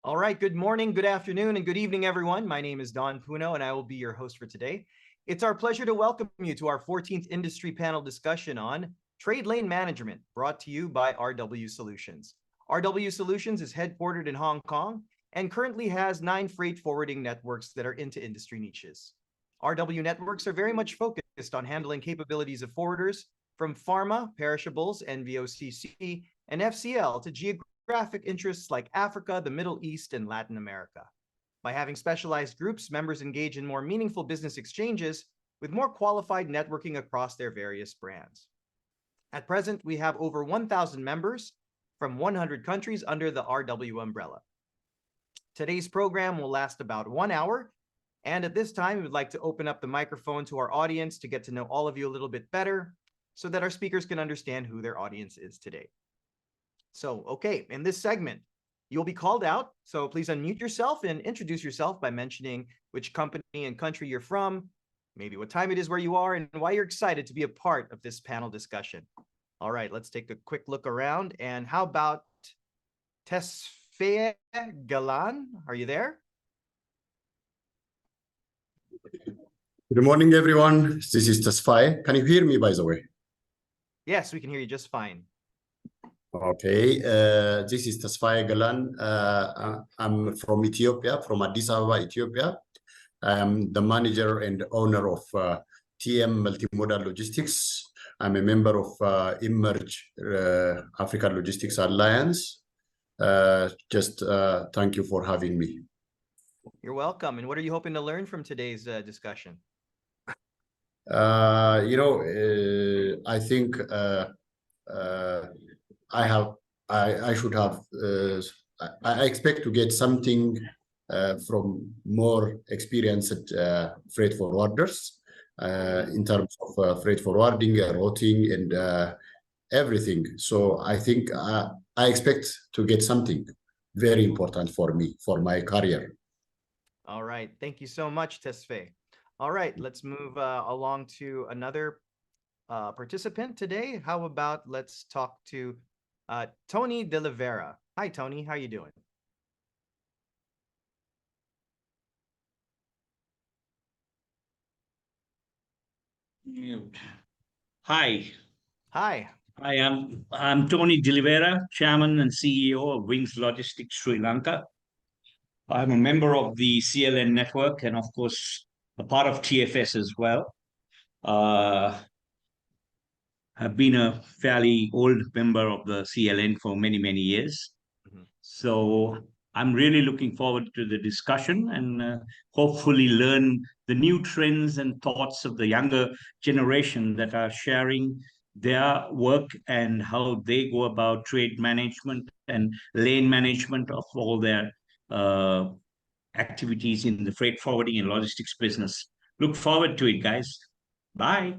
All right, good morning, good afternoon, and good evening, everyone. My name is Don Puno, and I will be your host for today. It's our pleasure to welcome you to our 14th industry panel discussion on trade lane management, brought to you by RW Solutions. RW Solutions is headquartered in Hong Kong and currently has 9 freight forwarding networks that are into industry niches. RW networks are very much focused on handling capabilities of forwarders from pharma, perishables, and VOCC, and FCL to geographic interests like Africa, the Middle East, and Latin America. By having specialized groups, members engage in more meaningful business exchanges with more qualified networking across their various brands. At present, we have over 1,000 members from 100 countries under the RW umbrella. Today's program will last about 1 hour, and at this time, we would like to open up the microphone to our audience to get to know all of you a little bit better so that our speakers can understand who their audience is today. So, okay, in this segment, you'll be called out. So please unmute yourself and introduce yourself by mentioning which company and country you're from, maybe what time it is where you are, and why you're excited to be a part of this panel discussion. All right, let's take a quick look around. And how about Tesfaye Galan? Are you there? Good morning, everyone. This is Tesfaye. Can you hear me, by the way? Yes, we can hear you just fine. Okay, this is Tesfaye Galan. I'm from Ethiopia, from Addis Ababa, Ethiopia. I'm the manager and owner of TM Multimodal Logistics. I'm a member of Emerge African Logistics Alliance. Thank you for having me. You're welcome. And what are you hoping to learn from today's discussion? I think I should have, I expect to get something from more experienced freight forwarders in terms of freight forwarding, routing, and everything. So I think I expect to get something very important for me, for my career. All right. Thank you so much, Tesfaye. All right, let's move along to another participant today. How about let's talk to Tony De Oliveira. Hi, Tony. How are you doing? Hi. Hi. I'm Tony De Oliveira, Chairman and CEO of Wings Logistics Sri Lanka. I'm a member of the CLN network and, of course, a part of TFS as well. I've been a fairly old member of the CLN for many, many years. Mm-hmm. So I'm really looking forward to the discussion and hopefully learn the new trends and thoughts of the younger generation that are sharing their work and how they go about trade management and lane management of all their activities in the freight forwarding and logistics business. Look forward to it, guys. Bye.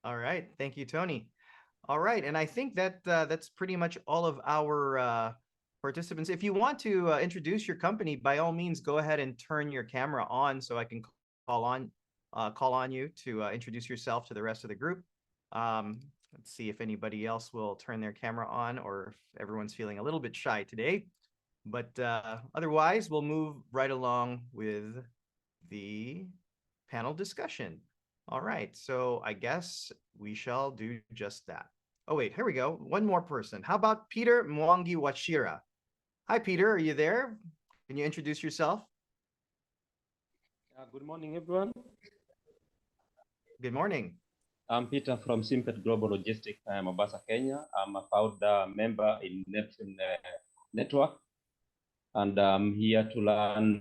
All right. Thank you, Tony. All right. And I think that that's pretty much all of our participants. If you want to introduce your company, by all means, go ahead and turn your camera on so I can call on you to introduce yourself to the rest of the group. Let's see if anybody else will turn their camera on or if everyone's feeling a little bit shy today. But otherwise, we'll move right along with the panel discussion. All right, so I guess we shall do just that. Oh, wait, here we go. One more person. How about Peter Mwangi Wachira? Hi, Peter, are you there? Can you introduce yourself? Good morning, everyone. Good morning. I'm Peter from Simpet Global Logistics, Mombasa, Kenya. I'm a founder member in Neptune Network, and I'm here to learn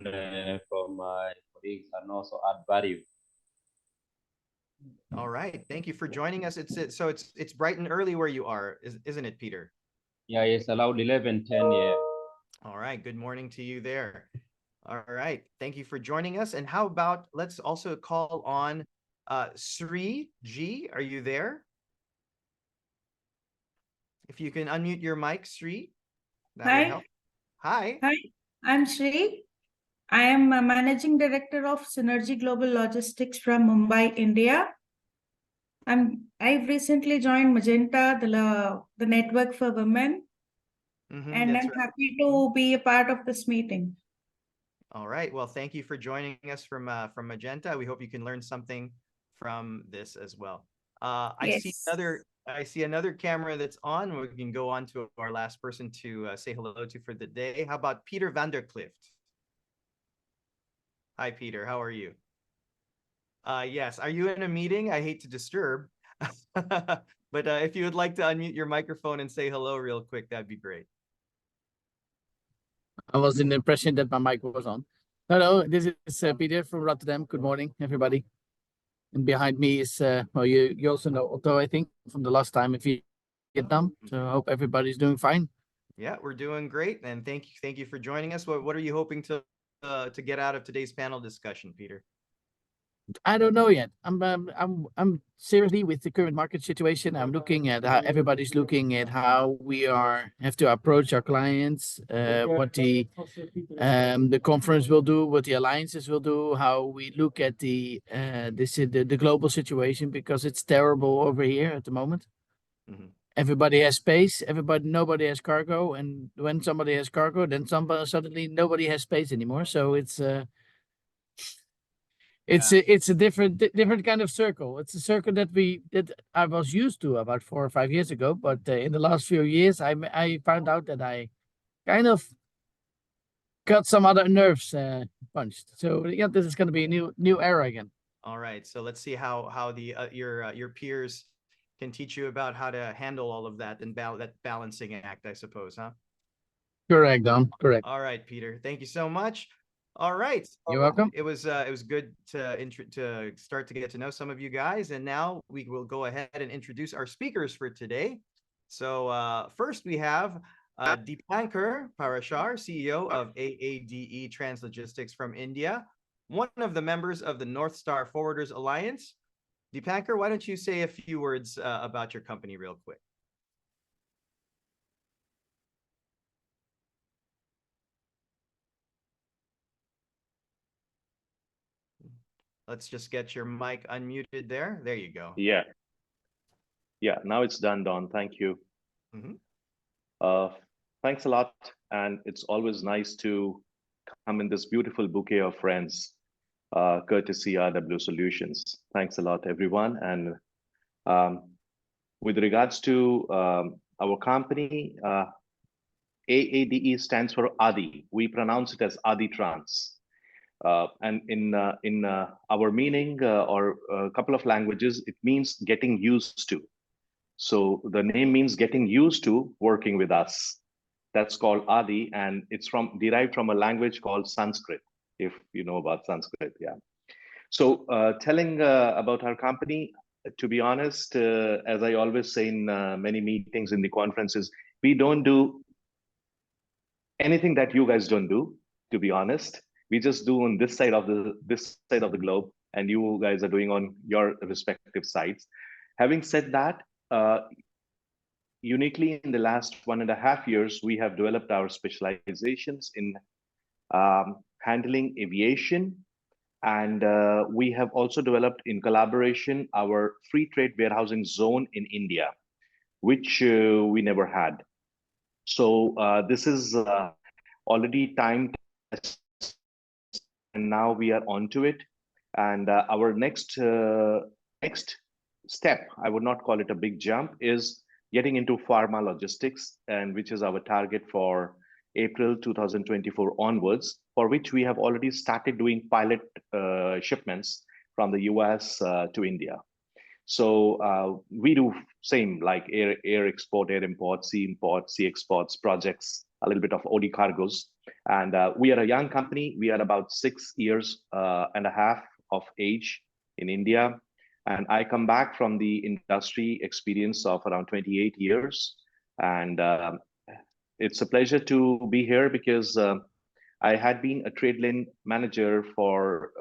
from my colleagues and also add value. All right, thank you for joining us. It's bright and early where you are, isn't it, Peter? Yeah, it's allowed 11:10. Yeah. All right, good morning to you there. All right, thank you for joining us. And how about let's also call on Sri G. Are you there? If you can unmute your mic, Sri. That would help. Hi. Hi, I'm Sri. I am a Managing Director of Synergy Global Logistics from Mumbai, India. I've recently joined Magenta, the network for women. And that's I'm right. happy to be a part of this meeting. All right. Well, thank you for joining us from Magenta. We hope you can learn something from this as well. Yes. I see another camera that's on. We can go on to our last person to say hello to for the day. How about Peter Vanderclift? Hi, Peter. How are you? Yes. Are you in a meeting? I hate to disturb, but if you would like to unmute your microphone and say hello real quick, that'd be great. I was in the impression that my mic was on. Hello, this is Peter from Rotterdam. Good morning, everybody. And behind me is, well, you also know Otto, I think, from the last time in Vietnam. So I hope everybody's doing fine. Yeah, we're doing great, and thank you for joining us. What are you hoping to get out of today's panel discussion, Peter? I don't know yet. I'm seriously with the current market situation. I'm looking at how everybody's looking at how we have to approach our clients, what the conference will do, what the alliances will do, how we look at the global situation, because it's terrible over here at the moment. Mhm. Everybody has space. Nobody has cargo, and when somebody has cargo, then suddenly nobody has space anymore. So it's a different kind of circle. It's a circle that I was used to about 4 or 5 years ago, but in the last few years, I found out that I kind of got some other nerves punched. So yeah, this is going to be a new era again. All right, so let's see how the your peers can teach you about how to handle all of that and that balancing act, I suppose, huh? Correct, Don. Correct. All right, Peter. Thank you so much. All right. You're welcome. It was good to start to get to know some of you guys, and now we will go ahead and introduce our speakers for today. So first we have Deepankar Parashar, CEO of AADE Translogistics from India, one of the members of the North Star Forwarders Alliance. Deepankar, why don't you say a few words about your company real quick? Let's just get your mic unmuted there. There you go. Yeah. Yeah, now it's done, Don. Thank you. Mhm. Thanks a lot. And it's always nice to come in this beautiful bouquet of friends, courtesy RW Solutions. Thanks a lot, everyone. And with regards to our company, AADE stands for ADI. We pronounce it as ADI Trans. And in our meaning or a couple of languages, it means getting used to. So the name means getting used to working with us. That's called Adi, and it's derived from a language called Sanskrit, if you know about Sanskrit, yeah. So telling about our company, to be honest, as I always say in many meetings in the conferences, we don't do anything that you guys don't do, to be honest. We just do on this side of the globe, and you guys are doing on your respective sides. Having said that, uniquely in the last 1.5 years, we have developed our specializations in handling aviation, and we have also developed in collaboration our free trade warehousing zone in India, which we never had. So this is already timed, and now we are onto it. And our next step, I would not call it a big jump, is getting into pharma logistics, and which is our target for April 2024 onwards, for which we have already started doing pilot shipments from the US to India. So we do same like air export, air import, sea exports, projects, a little bit of OD cargoes. And we are a young company. We are about 6 years and a half of age in India. And I come back from the industry experience of around 28 years. And it's a pleasure to be here because I had been a Tradelane manager for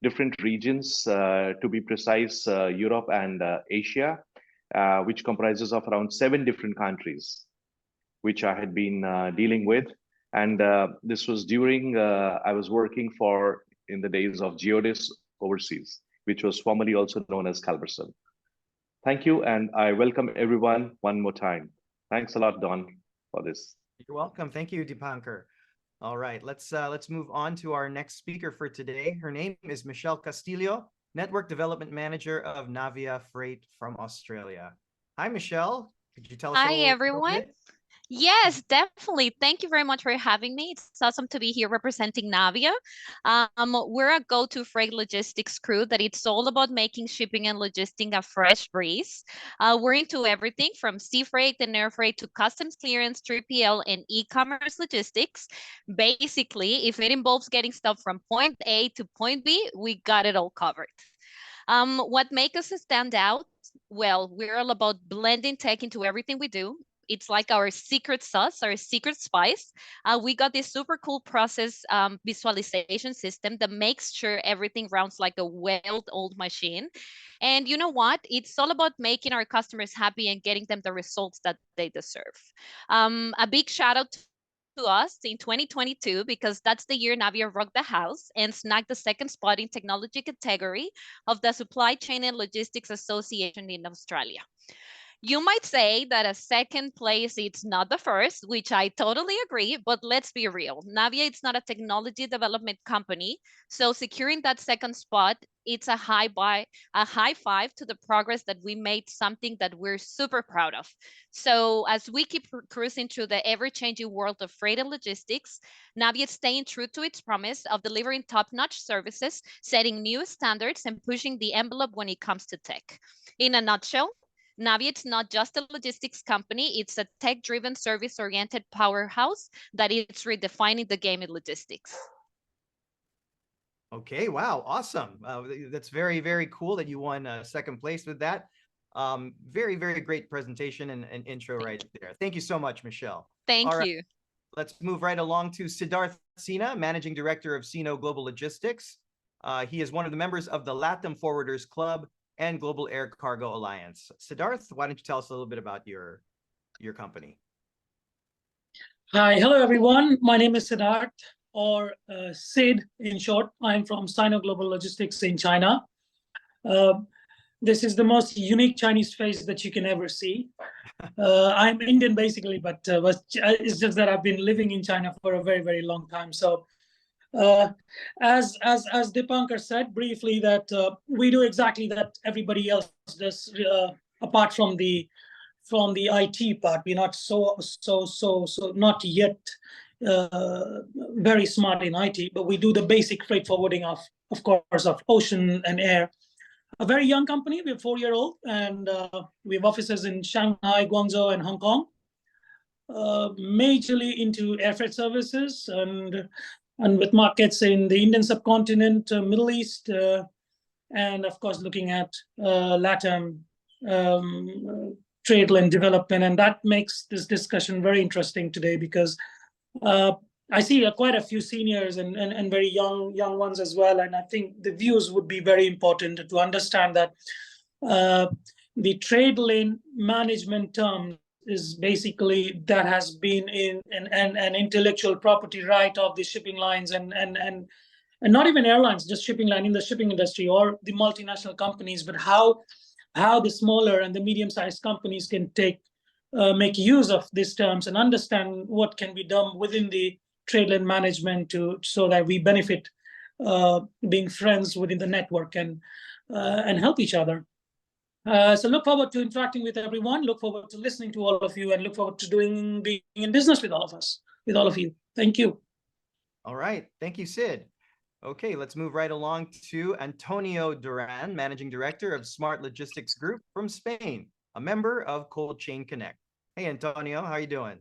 different regions, to be precise, Europe and Asia, which comprises of around 7 different countries, which I had been dealing with. And this was during I was working in the days of Geodis overseas, which was formerly also known as Calverson. Thank you, and I welcome everyone one more time. Thanks a lot, Don, for this. You're welcome. Thank you, Dipankar. All right, let's move on to our next speaker for today. Her name is Michelle Castillo, Network Development Manager of Navia Freight from Australia. Hi, Michelle. Could you tell us a Hi, little everyone. bit? Yes, definitely. Thank you very much for having me. It's awesome to be here representing Navia. We're a go-to freight logistics crew that it's all about making shipping and logistics a fresh breeze. We're into everything from sea freight and air freight to customs clearance, 3PL, and e-commerce logistics. Basically, if it involves getting stuff from point A to point B, we got it all covered. What makes us stand out? Well, we're all about blending tech into everything we do. It's like our secret sauce, our secret spice. We got this super cool process visualization system that makes sure everything runs like a well-oiled machine. And you know what? It's all about making our customers happy and getting them the results that they deserve. A big shout out to us in 2022 because that's the year Navia rocked the house and snagged the second spot in technology category of the Supply Chain and Logistics Association in Australia. You might say that a second place it's not the first, which I totally agree, but let's be real. Navia it's not a technology development company, so securing that second spot, it's a high five to the progress that we made, something that we're super proud of. So as we keep cruising through the ever-changing world of freight and logistics, Navia is staying true to its promise of delivering top-notch services, setting new standards, and pushing the envelope when it comes to tech. In a nutshell, Navia it's not just a logistics company, it's a tech-driven, service-oriented powerhouse that is redefining the game in logistics. Okay, wow, awesome. That's very, very cool that you won second place with that. Very, very great presentation and intro right there. Thank you so much, Michelle. Thank All right, you. let's move right along to Siddharth Sina, Managing Director of Sino Global Logistics. He is one of the members of the LATAM Forwarders Club and Global Air Cargo Alliance. Siddharth, why don't you tell us a little bit about your company? Hi, hello everyone. My name is Siddharth, or Sid in short. I'm from Sino Global Logistics in China. This is the most unique Chinese face that you can ever see. I'm Indian basically, but it's just that I've been living in China for a very, very long time. So as Dipankar said briefly, that we do exactly that everybody else does, apart from the IT part. We're not so not yet very smart in IT, but we do the basic freight forwarding of course, of ocean and air. A very young company, we're 4-year-old, and we have offices in Shanghai, Guangzhou, and Hong Kong. Majorly into air freight services and with markets in the Indian subcontinent, Middle East, and of course looking at LATAM Tradelane development. And that makes this discussion very interesting today because I see quite a few seniors and very young ones as well. And I think the views would be very important to understand that the trade lane management term is basically that has been in an intellectual property right of the shipping lines and not even airlines, just shipping line in the shipping industry or the multinational companies, but how the smaller and the medium-sized companies can make use of these terms and understand what can be done within the trade lane management so that we benefit being friends within the network and help each other. So look forward to interacting with everyone, look forward to listening to all of you, and look forward to being in business with all of you. Thank you. All right, thank you, Sid. Okay, let's move right along to Antonio Duran, Managing Director of Smart Logistics Group from Spain, a member of Cold Chain Connect. Hey, Antonio, how are you doing?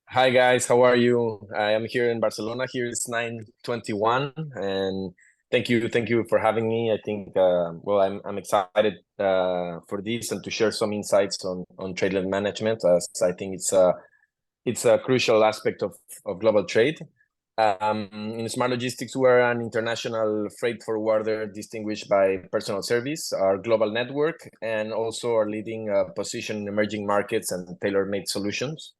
Hi guys, how are you? I am here in Barcelona. Here it's 9:21, and thank you for having me. I think well, I'm excited for this and to share some insights on trade lane management, as I think it's a crucial aspect of global trade. In Smart Logistics, we're an international freight forwarder distinguished by personal service, our global network, and also our leading position in emerging markets and tailor-made solutions.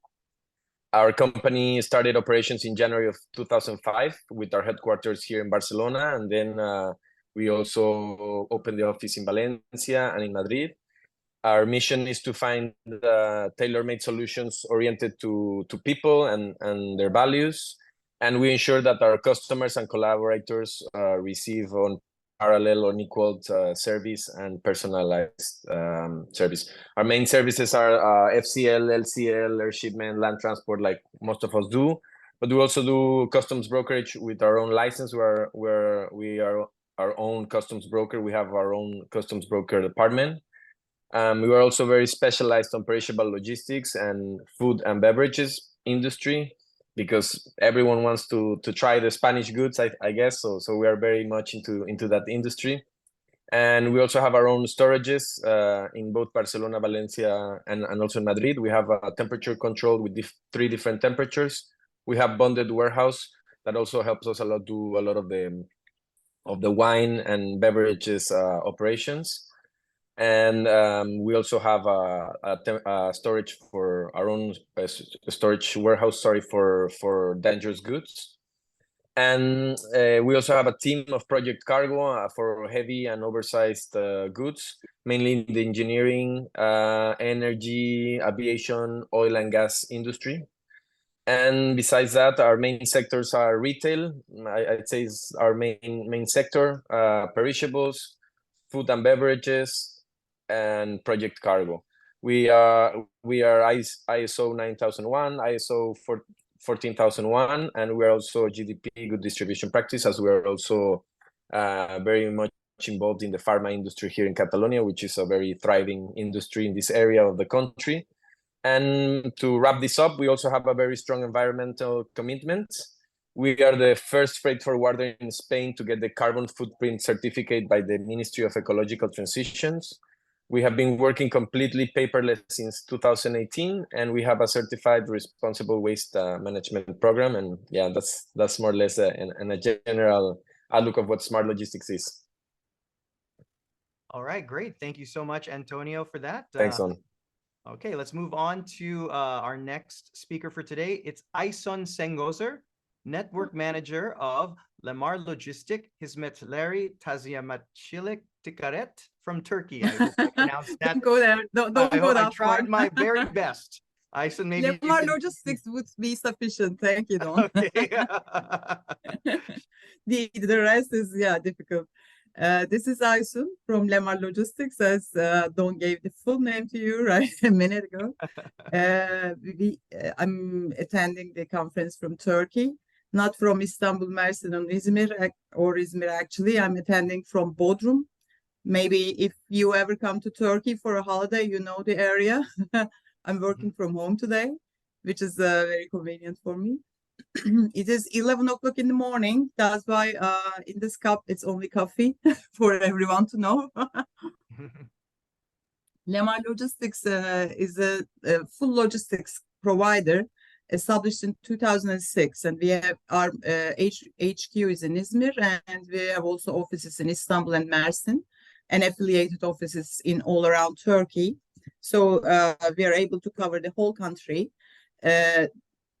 Our company started operations in January of 2005 with our headquarters here in Barcelona, and then we also opened the office in Valencia and in Madrid. Our mission is to find tailor-made solutions oriented to people and their values, and we ensure that our customers and collaborators receive on parallel, unequaled service and personalized service. Our main services are FCL, LCL, air shipment, land transport, like most of us do. But we also do customs brokerage with our own license, where we are our own customs broker. We have our own customs broker department. We are also very specialized on perishable logistics and food and beverages industry, because everyone wants to try the Spanish goods, I guess. So we are very much into that industry. And we also have our own storages in both Barcelona, Valencia, and also in Madrid. We have a temperature control with 3 different temperatures. We have bonded warehouse that also helps us do a lot of the wine and beverages operations. And we also have a storage for our own storage warehouse, for dangerous goods. And we also have a team of project cargo for heavy and oversized goods, mainly in the engineering, energy, aviation, oil and gas industry. And besides that, our main sectors are retail. I'd say is our main sector, perishables, food and beverages, and project cargo. We are ISO 9001, ISO 14001, and we're also GDP, good distribution practice, as we are also very much involved in the pharma industry here in Catalonia, which is a very thriving industry in this area of the country. And to wrap this up, we also have a very strong environmental commitment. We are the first freight forwarder in Spain to get the carbon footprint certificate by the Ministry of Ecological Transitions. We have been working completely paperless since 2018, and we have a certified responsible waste management program. And yeah, that's more or less a general outlook of what smart logistics is. All right, great. Thank you so much, Antonio, for that. Thanks, Don. Okay, let's move on to our next speaker for today. It's Ayson Sengozer, Network Manager of Lemar Logistic Hizmetleri Taziyematçilik Tikaret from Turkey. I hope I pronounced that. Don't go there. Don't go that far. I tried my very best. Ayson, maybe Lemar Logistics would be sufficient. Thank you, Don. Okay. The rest is, yeah, difficult. This is Aysun from Lemar Logistics, as Don gave the full name to you right a minute ago. I'm attending the conference from Turkey, not from Istanbul, Mersin, or Izmir actually. I'm attending from Bodrum. Maybe if you ever come to Turkey for a holiday, you know the area. I'm working from home today, which is very convenient for me. It is 11 o'clock in the morning. That's why in this cup, it's only coffee for everyone to know. Lemar Logistics is a full logistics provider established in 2006. And we have our HQ is in Izmir, and we have also offices in Istanbul and Mersin, and affiliated offices in all around Turkey. So we are able to cover the whole country.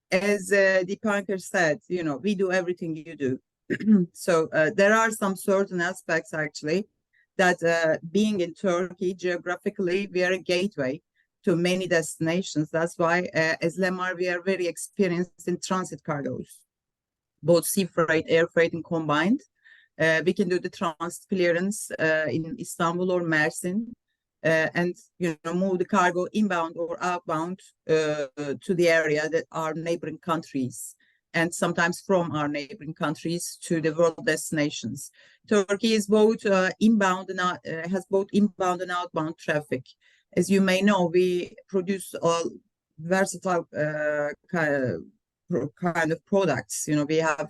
As Deepankar said, you know, we do everything you do. So there are some certain aspects actually that being in Turkey geographically, we are a gateway to many destinations. That's why as Lemar, we are very experienced in transit cargoes, both sea freight, air freight, and combined. We can do the transit clearance in Istanbul or Mersin, and move the cargo inbound or outbound to the area that are neighboring countries, and sometimes from our neighboring countries to the world destinations. Turkey is both inbound and has both inbound and outbound traffic. As you may know, we produce a versatile kind of products. You know, we have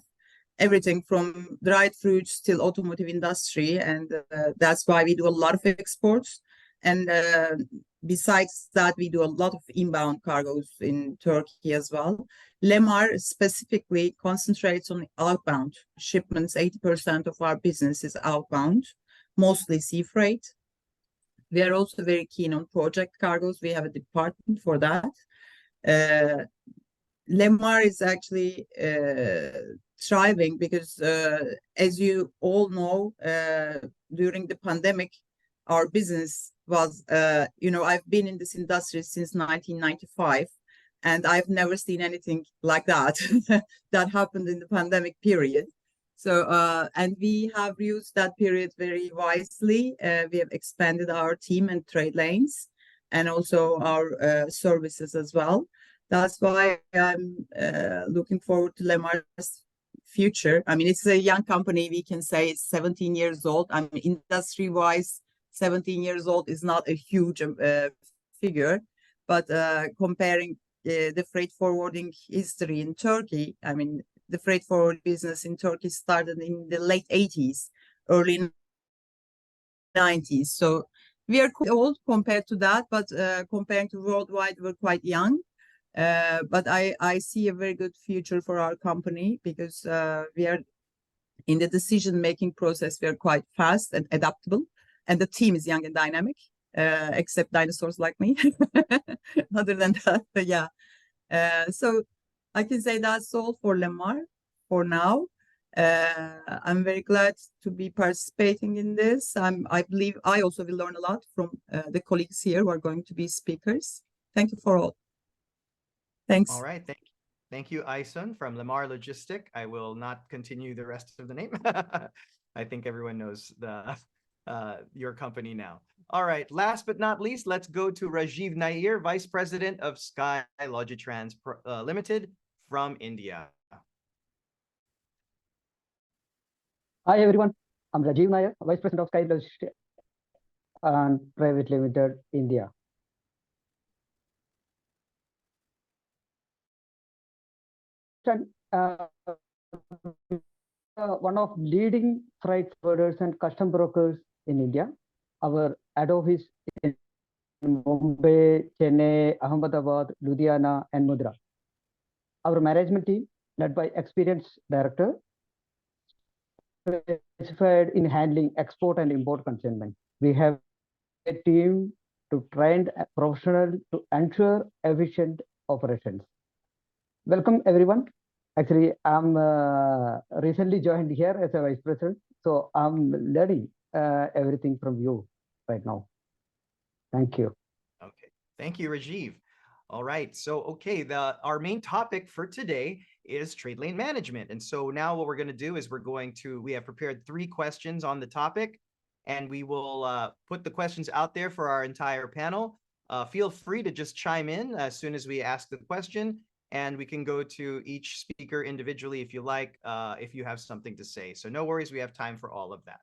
everything from dried fruits till automotive industry, and that's why we do a lot of exports. And besides that, we do a lot of inbound cargoes in Turkey as well. Lemar specifically concentrates on outbound shipments. 80% of our business is outbound, mostly sea freight. We are also very keen on project cargoes. We have a department for that. Lemar is actually thriving because, as you all know, during the pandemic, our business was, I've been in this industry since 1995, and I've never seen anything like that that happened in the pandemic period. So, and we have used that period very wisely. We have expanded our team and trade lanes, and also our services as well. That's why I'm looking forward to Lemar's future. I mean, it's a young company. We can say it's 17 years old. I mean, industry-wise, 17 years old is not a huge figure, but comparing the freight forwarding history in Turkey, I mean, the freight forward business in Turkey started in the late 80s, early 90s. So we are quite old compared to that, but comparing to worldwide, we're quite young. But I see a very good future for our company because we are in the decision-making process, we are quite fast and adaptable, and the team is young and dynamic, except dinosaurs like me. Other than that, yeah. So I can say that's all for Lemar for now. I'm very glad to be participating in this. I believe I also will learn a lot from the colleagues here who are going to be speakers. Thank you for all. Thanks. All right. Thank you, Aysun from Lemar Logistic. I will not continue the rest of the name. I think everyone knows your company now. All right. Last but not least, let's go to Rajiv Nair, Vice President of Sky Logitrans Limited from India. Hi everyone, I'm Rajiv Nair, Vice President of Sky Logistics and Private Limited, India. One of leading freight forwarders and custom brokers in India. Our head office is in Mumbai, Chennai, Ahmedabad, Ludhiana, and Mudra. Our management team, led by experienced director, specified in handling export and import consignment. We have a team to trained professional to ensure efficient operations. Welcome everyone. Actually, I'm recently joined here as a vice president, so I'm learning everything from you right now. Thank you. Okay, thank you, Rajiv. All right, so our main topic for today is trade lane management. And so now what we're going to do is we have prepared 3 questions on the topic, and we will put the questions out there for our entire panel. Feel free to just chime in as soon as we ask the question, and we can go to each speaker individually if you like, if you have something to say. So no worries, we have time for all of that.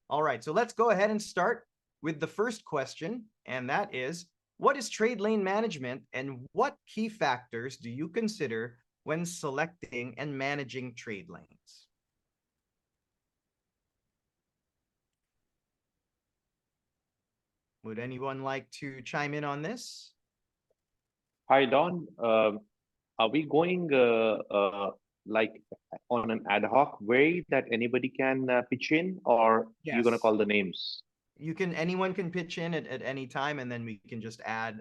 All right, so let's go ahead and start with the first question, and that is, what is trade lane management, and what key factors do you consider when selecting and managing trade lanes? Would anyone like to chime in on this? Hi, Don. Are we going like on an ad hoc way that anybody can pitch in, or you're going to Yes. call the names? Anyone can pitch in at any time, and then we can just add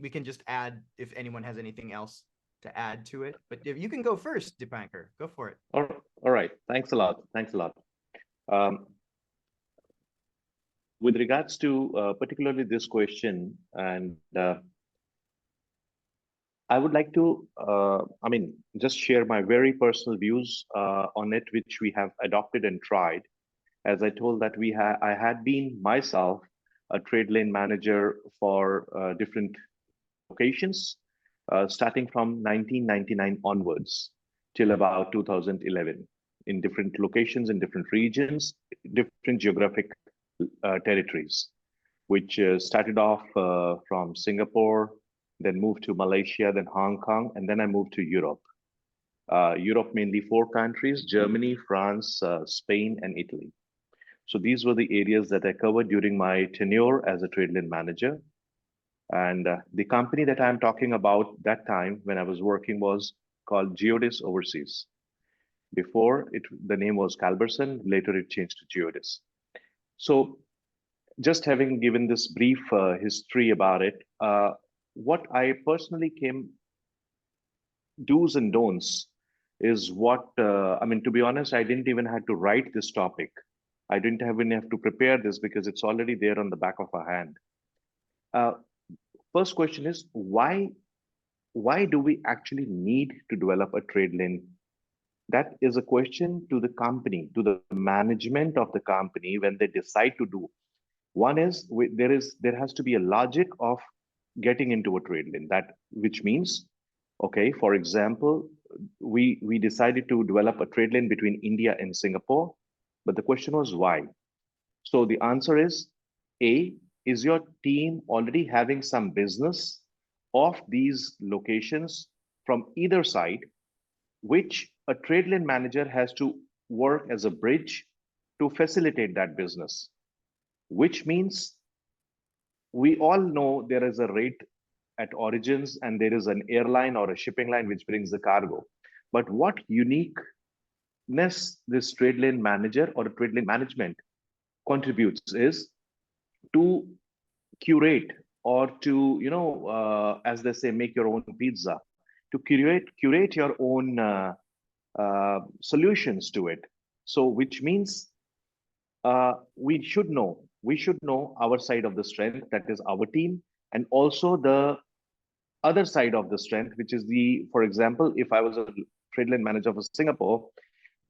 we can just add if anyone has anything else to add to it. But if you can go first, Dipankar, go for it. All right. Thanks a lot. Thanks a lot. With regards to particularly this question, and I would like to, just share my very personal views on it, which we have adopted and tried. As I told that I had been myself a trade lane manager for different locations, starting from 1999 onwards till about 2011, in different locations, in different regions, different geographic territories, which started off from Singapore, then moved to Malaysia, then Hong Kong, and then I moved to Europe. Europe, mainly 4 countries: Germany, France, Spain, and Italy. So these were the areas that I covered during my tenure as a trade lane manager. And the company that I'm talking about that time when I was working was called Geodis Overseas. Before the name was Calberson, later it changed to Geodis. So just having given this brief history about it, what I personally do's and don'ts is what, to be honest, I didn't even have to write this topic. I didn't even have to prepare this because it's already there on the back of our hand. First question is why do we actually need to develop a trade lane? That is a question to the company, to the management of the company when they decide to do. One is there has to be a logic of getting into a trade lane, that which means, okay, for example, we decided to develop a trade lane between India and Singapore, but the question was why? So the answer is A, is your team already having some business of these locations from either side, which a trade lane manager has to work as a bridge to facilitate that business, which means we all know there is a rate at origins and there is an airline or a shipping line which brings the cargo. But what uniqueness this trade lane manager or a trade lane management contributes is to curate or to, as they say, make your own pizza, to curate your own solutions to it. So which means we should know our side of the strength, that is our team, and also the other side of the strength, which is for example, if I was a trade lane manager for Singapore,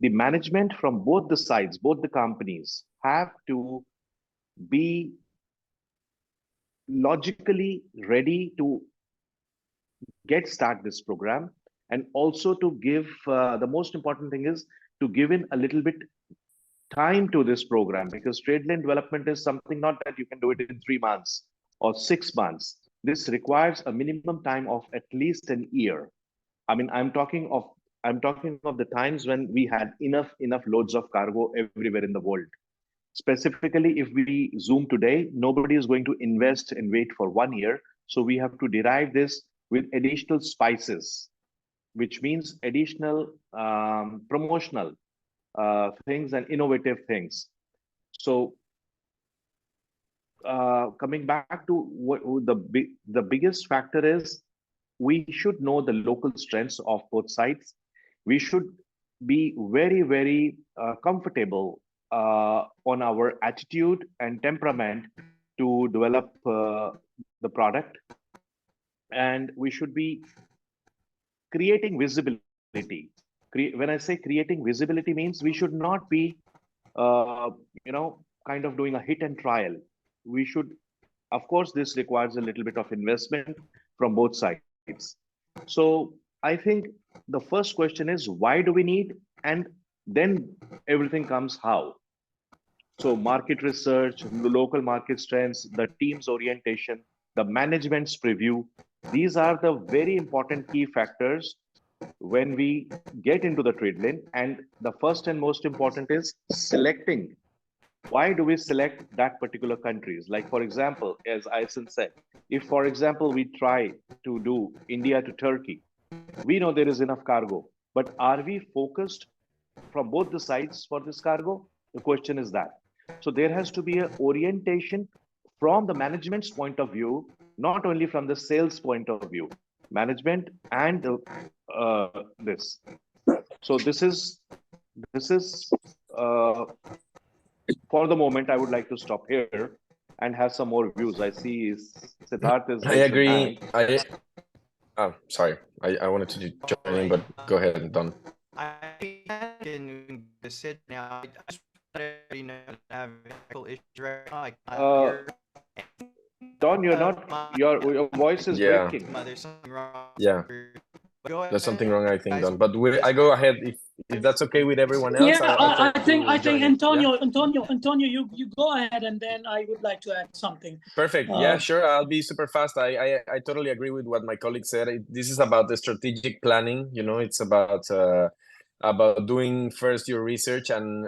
the management from both the sides, both the companies have to be logically ready to start this program, and also to give the most important thing is to give in a little bit time to this program, because trade lane development is something not that you can do it in 3 months or 6 months. This requires a minimum time of at least an year. I mean, I'm talking of the times when we had enough loads of cargo everywhere in the world. Specifically, if we zoom today, nobody is going to invest and wait for 1 year. So we have to derive this with additional spices, which means additional promotional things and innovative things. So coming back to what the biggest factor is, we should know the local strengths of both sides. We should be very, very comfortable on our attitude and temperament to develop the product. And we should be creating visibility. When I say creating visibility means we should not be, kind of doing a hit and trial. We should, of course, this requires a little bit of investment from both sides. So I think the first question is, why do we need? And then everything comes how. So market research, the local market strengths, the team's orientation, the management's preview, these are the very important key factors when we get into the trade lane. And the first and most important is selecting. Why do we select that particular countries? Like, for example, as Aysen said, if, for example, we try to do India to Turkey, we know there is enough cargo, but are we focused from both the sides for this cargo? The question is that. So there has to be an orientation from the management's point of view, not only from the sales point of view, management and this. So this is for the moment. I would like to stop here and have some more views. I see Siddharth is. I agree. Sorry, I wanted to join in, but go ahead, Don. I can sit now. I just have issue right now. I can't hear. Don, you're not. Your voice is breaking. There's something wrong. Yeah. There's something wrong, I think, Don. But I go ahead if that's okay with everyone else. Yeah, I think Antonio, you go ahead, and then I would like to add something. Perfect. Yeah, sure. I'll be super fast. I totally agree with what my colleague said. This is about the strategic planning. It's about doing first your research, and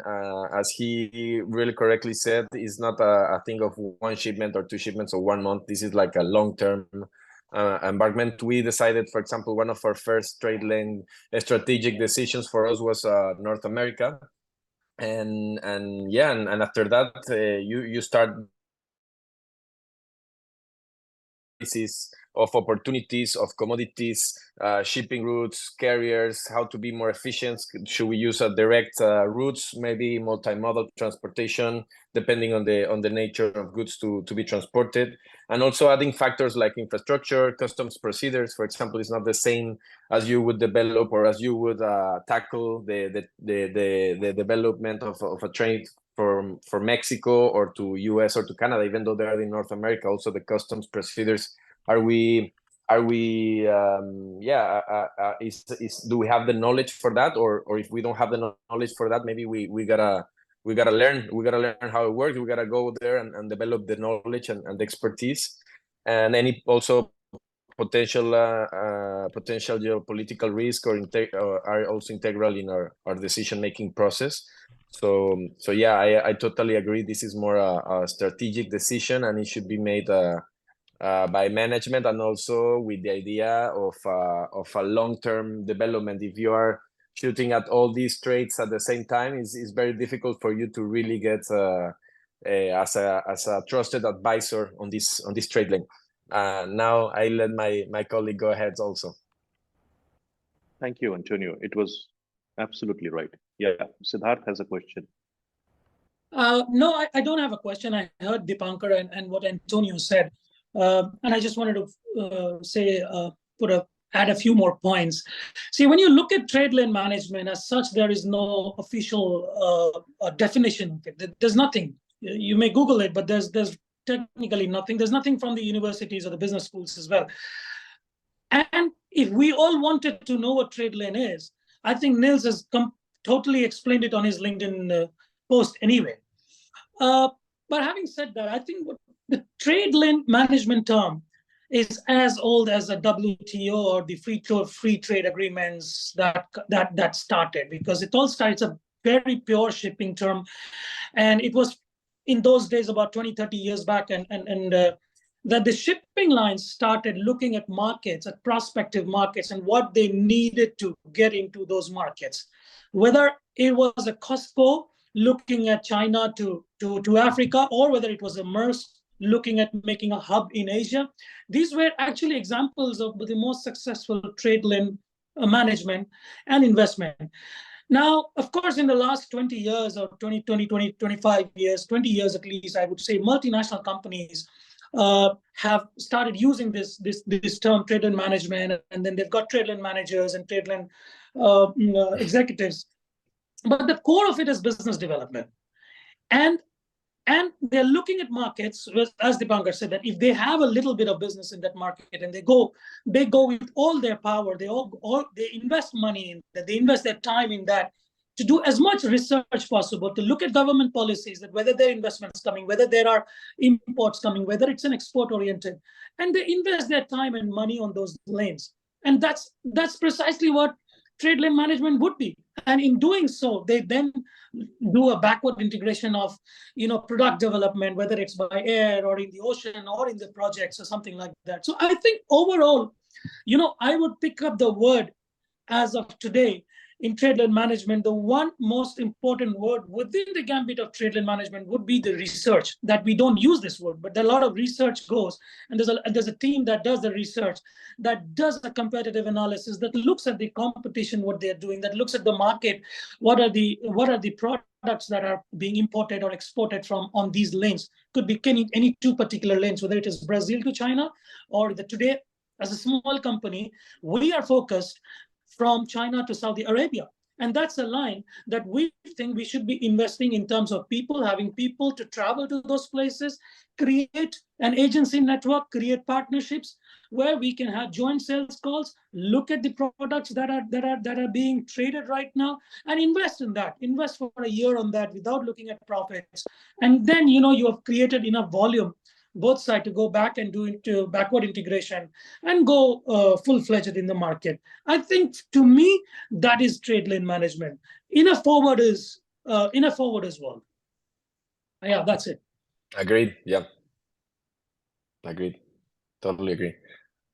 as he really correctly said, it's not a thing of 1 shipment or 2 shipments or 1 month. This is like a long-term embarkment. We decided, for example, one of our first trade lane strategic decisions for us was North America, and after that you start of opportunities, of commodities, shipping routes, carriers, how to be more efficient. Should we use a direct routes, maybe multimodal transportation, depending on the nature of goods to be transported, and also adding factors like infrastructure, customs procedures. For example, it's not the same as you would develop or as you would tackle the development of a trade from Mexico or to US or to Canada, even though they're in North America. Also, the customs procedures. Do we have the knowledge for that, or if we don't have the knowledge for that, maybe we gotta learn how it works. We gotta go there and develop the knowledge and the expertise, and any also potential geopolitical risk are also integral in our decision making process. So yeah, I totally agree. This is more a strategic decision, and it should be made by management, and also with the idea of a long-term development. If you are shooting at all these trades at the same time, it's very difficult for you to really get as a trusted advisor on this trade lane. Now I let my colleague go ahead also. Thank you, Antonio. It was absolutely right. Yeah, Siddharth has a question. No, I don't have a question. I heard Dipankar and what Antonio said. And I just wanted to add a few more points. See, when you look at trade lane management as such, there is no official definition of it. There's nothing. You may Google it, but there's technically nothing. There's nothing from the universities or the business schools as well. And if we all wanted to know what trade lane is, I think Nils has totally explained it on his LinkedIn post anyway. But having said that, I think the trade lane management term is as old as a WTO or the free trade agreements that started, because it all starts a very pure shipping term, and it was in those days about 20-30 years back, and that the shipping lines started looking at markets, at prospective markets, and what they needed to get into those markets, whether it was a Costco looking at China to Africa, or whether it was a Maersk looking at making a hub in Asia. These were actually examples of the most successful trade lane management and investment. Now, of course, in the last 20 years or 25 years, 20 years at least, I would say multinational companies have started using this term trade lane management, and then they've got trade lane managers and trade lane executives. But the core of it is business development. And they're looking at markets, as Dipankar said, that if they have a little bit of business in that market and they go with all their power, they invest money in that, they invest their time in that, to do as much research possible, to look at government policies, that whether there are investments coming, whether there are imports coming, whether it's an export oriented, and they invest their time and money on those lanes. And that's precisely what trade lane management would be. And in doing so, they then do a backward integration of, product development, whether it's by air or in the ocean or in the projects or something like that. So I think overall, I would pick up the word as of today in trade lane management. The one most important word within the gambit of trade lane management would be the research. That we don't use this word, but a lot of research goes, and there's a team that does the research, that does a competitive analysis, that looks at the competition, what they're doing, that looks at the market, what are the products that are being imported or exported from on these lanes. Could be any two particular lanes, whether it is Brazil to China, or today, as a small company, we are focused from China to Saudi Arabia. And that's a line that we think we should be investing in terms of people, having people to travel to those places, create an agency network, create partnerships where we can have joint sales calls, look at the products that are being traded right now, and invest in that. Invest for a year on that without looking at profits. And then, you have created enough volume, both sides, to go back and do into backward integration and go full-fledged in the market. I think, to me, that is trade lane management in a forwarders world. Yeah, that's it. Agreed. Yeah. Agreed. Totally agree.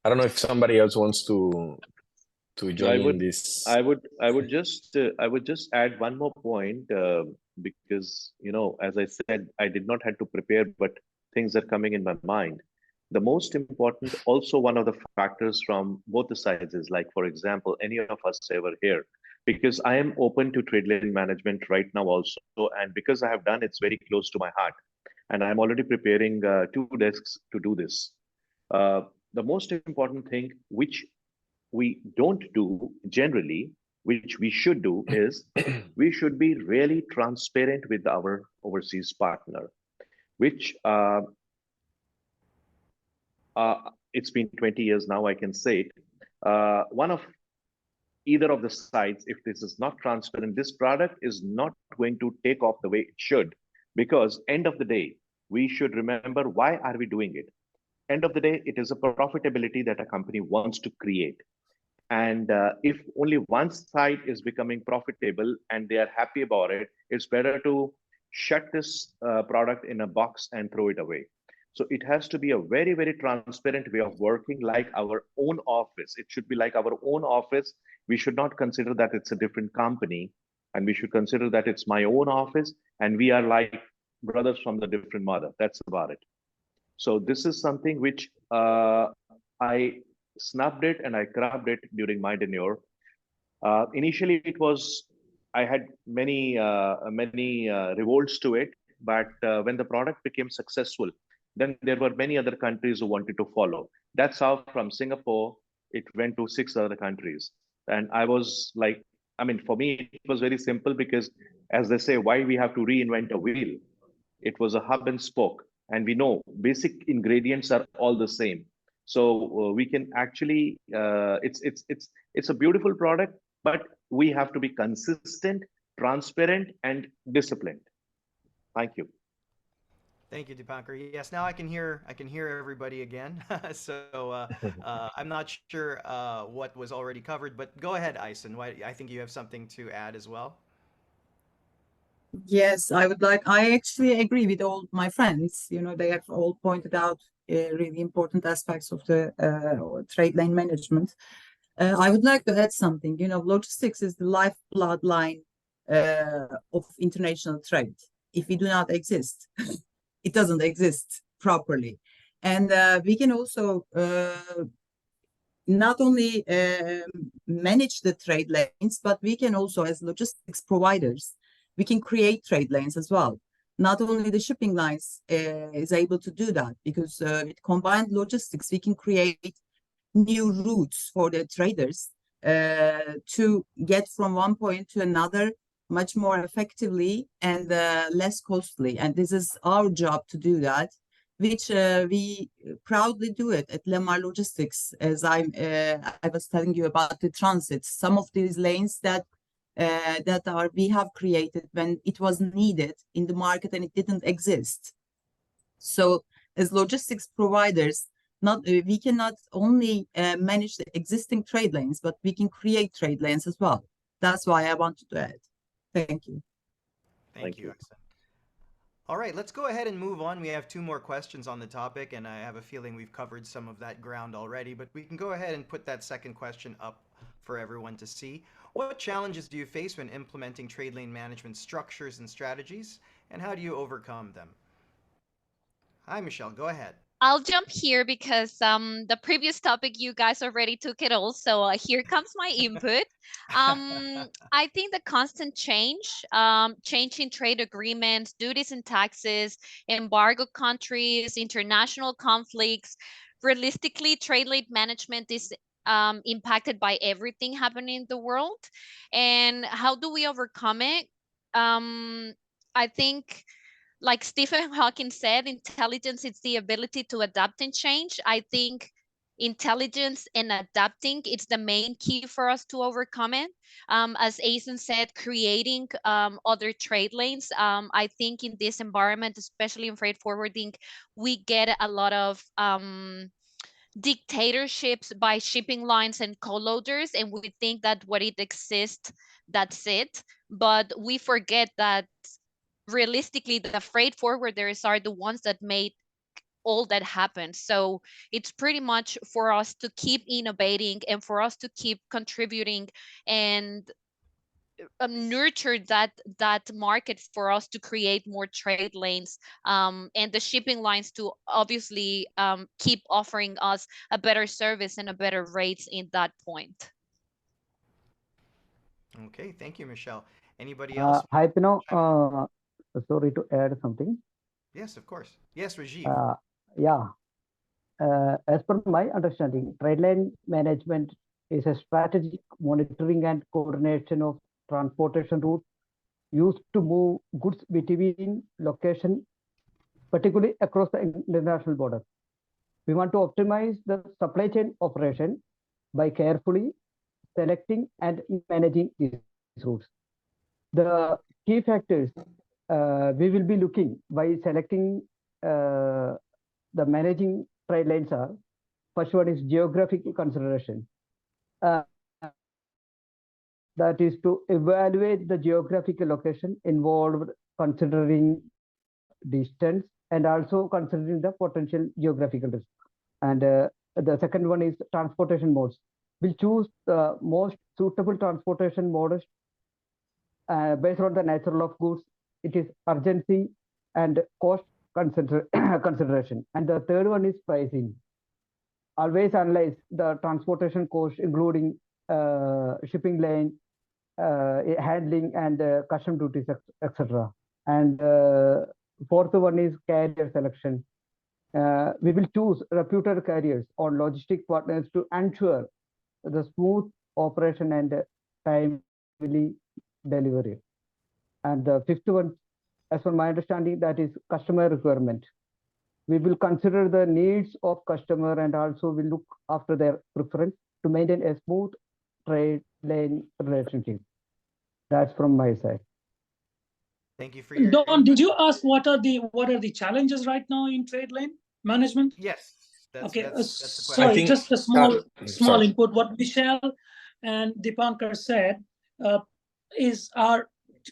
I don't know if somebody else wants to join in this. I would just add one more point, because as I said, I did not have to prepare, but things are coming in my mind. The most important, also one of the factors from both the sides is like, for example, any of us ever here, because I am open to trade lane management right now also, and because I have done, it's very close to my heart, and I'm already preparing 2 desks to do this. The most important thing, which we don't do generally, which we should do, is we should be really transparent with our overseas partner, which it's been 20 years now, I can say it. One of either of the sides, if this is not transparent, this product is not going to take off the way it should, because end of the day, we should remember why are we doing it. End of the day, it is a profitability that a company wants to create. And if only one side is becoming profitable and they are happy about it, it's better to shut this product in a box and throw it away. So it has to be a very, very transparent way of working, like our own office. It should be like our own office. We should not consider that it's a different company, and we should consider that it's my own office, and we are like brothers from the different mother. That's about it. So this is something which I snubbed it and I crabbed it during my tenure. Initially, it was I had many revolts to it, but when the product became successful, then there were many other countries who wanted to follow. That's how from Singapore it went to 6 other countries, and I was like, I mean, for me it was very simple because, as they say, why we have to reinvent a wheel? It was a hub and spoke, and we know basic ingredients are all the same. So we can actually it's a beautiful product, but we have to be consistent, transparent, and disciplined. Thank you. Thank you, Dipankar. Yes, now I can hear everybody again. So I'm not sure what was already covered, but go ahead, Ison. I think you have something to add as well. Yes, I actually agree with all my friends. They have all pointed out really important aspects of the trade lane management. I would like to add something. Logistics is the lifeblood line of international trade. If we do not exist, it doesn't exist properly. And we can also not only manage the trade lanes, but we can also, as logistics providers, we can create trade lanes as well. Not only the shipping lines is able to do that, because with combined logistics, we can create new routes for the traders to get from one point to another much more effectively and less costly. And this is our job to do that, which we proudly do it at Lemar Logistics. As I was telling you about the transit, some of these lanes that we have created when it was needed in the market and it didn't exist. So as logistics providers, we can not only manage the existing trade lanes, but we can create trade lanes as well. That's why I wanted to add. Thank you. Thank you, Aksan. All right, let's go ahead and move on. We have 2 more questions on the topic, and I have a feeling we've covered some of that ground already, but we can go ahead and put that second question up for everyone to see. What challenges do you face when implementing trade lane management structures and strategies, and how do you overcome them? Hi, Michelle, go ahead. I'll jump here because the previous topic you guys already took it all. So here comes my input. I think the constant change in trade agreements, duties and taxes, embargo countries, international conflicts. Realistically, trade lane management is impacted by everything happening in the world. And how do we overcome it? I think, like Stephen Hawking said, intelligence is the ability to adapt and change. I think intelligence and adapting, it's the main key for us to overcome it. As Aizen said, creating other trade lanes. I think in this environment, especially in freight forwarding, we get a lot of dictatorships by shipping lines and co-loaders, and we think that what it exists, that's it. But we forget that realistically the freight forwarders are the ones that made all that happen. So it's pretty much for us to keep innovating and for us to keep contributing and nurture that market for us to create more trade lanes, and the shipping lines to obviously keep offering us a better service and a better rates in that point. Okay, thank you, Michelle. Anybody else? Hi, Pino. Sorry to add something. Yes, of course. Yes, Rajiv. Yeah. As per my understanding, Tradelane management is a strategic monitoring and coordination of transportation routes used to move goods between locations, particularly across the international border. We want to optimize the supply chain operation by carefully selecting and managing these routes. The key factors we will be looking by selecting the managing trade lanes are: first one is geographic consideration. That is to evaluate the geographical location involved, considering the distance and also considering the potential geographical risk. And the second one is transportation modes. We'll choose the most suitable transportation modes based on the nature of goods, it is urgency and cost consideration. And the third one is pricing. Always analyze the transportation cost, including shipping lane, handling, and custom duties, etc. And fourth one is carrier selection. We will choose reputed carriers or logistic partners to ensure the smooth operation and timely delivery. And the fifth one, as per my understanding, that is customer requirement. We will consider the needs of customer and also will look after their preference to maintain a smooth trade lane relationship. That's from my side. Thank you for your Don, did you ask what are the challenges right now in trade lane management? Yes. That's the question. I Sorry, think, just a small sorry. input. What Michelle and Dipankar said are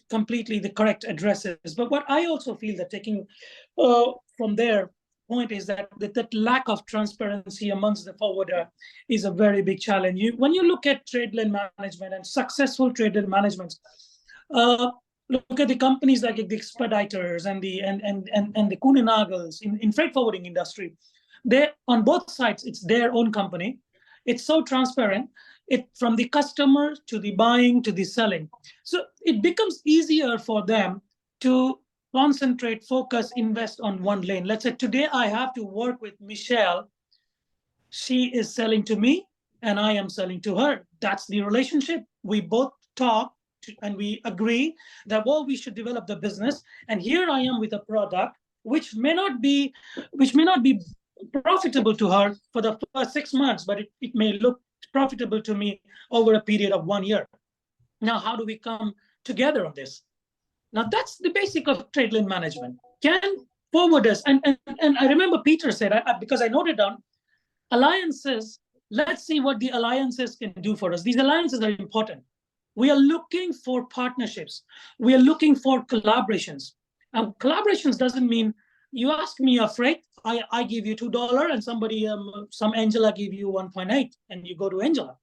completely the correct addresses. But what I also feel that taking from their point is that lack of transparency amongst the forwarder is a very big challenge. When you look at trade lane management and successful trade lane management, look at the companies like the expeditors and the Kuehne+Nagels in freight forwarding industry. They on both sides, it's their own company. It's so transparent. It from the customer to the buying to the selling. So it becomes easier for them to concentrate, focus, invest on one lane. Let's say today I have to work with Michelle. She is selling to me and I am selling to her. That's the relationship. We both talk and we agree that, well, we should develop the business. And here I am with a product which may not be profitable to her for the first 6 months, but it may look profitable to me over a period of 1 year. Now, how do we come together on this? Now, that's the basic of trade lane management. Can forwarders, and I remember Peter said, because I noted down, alliances, let's see what the alliances can do for us. These alliances are important. We are looking for partnerships. We are looking for collaborations. And collaborations doesn't mean you ask me a freight, I give you $2 and some Angela give you 1.8 and you go to Angela.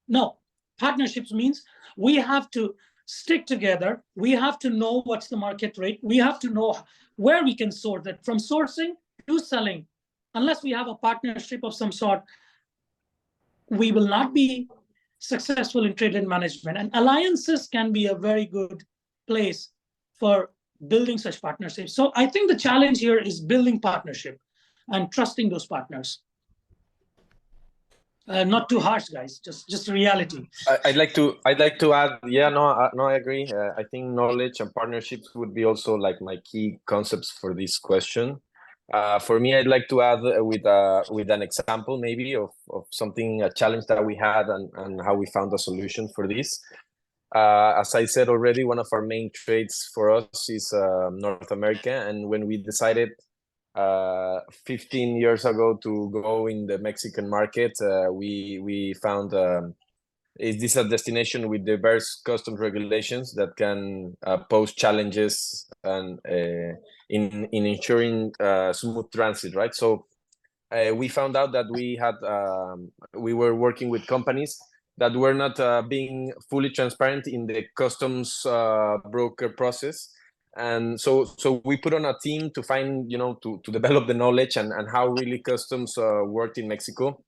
No, partnerships means we have to stick together. We have to know what's the market rate. We have to know where we can source it from sourcing to selling. Unless we have a partnership of some sort, we will not be successful in trade lane management. And alliances can be a very good place for building such partnerships. So I think the challenge here is building partnership and trusting those partners. Not too harsh, guys. Just reality. I'd like to add. Yeah, no, I agree. I think knowledge and partnerships would be also like my key concepts for this question. For me, I'd like to add with an example maybe of something, a challenge that we had and how we found a solution for this. As I said already, one of our main trades for us is North America, and when we decided 15 years ago to go in the Mexican market, we found is this a destination with diverse customs regulations that can pose challenges and in ensuring smooth transit, right? So we found out that we were working with companies that were not being fully transparent in the customs broker process. And so we put on a team to find, to develop the knowledge and how really customs worked in Mexico,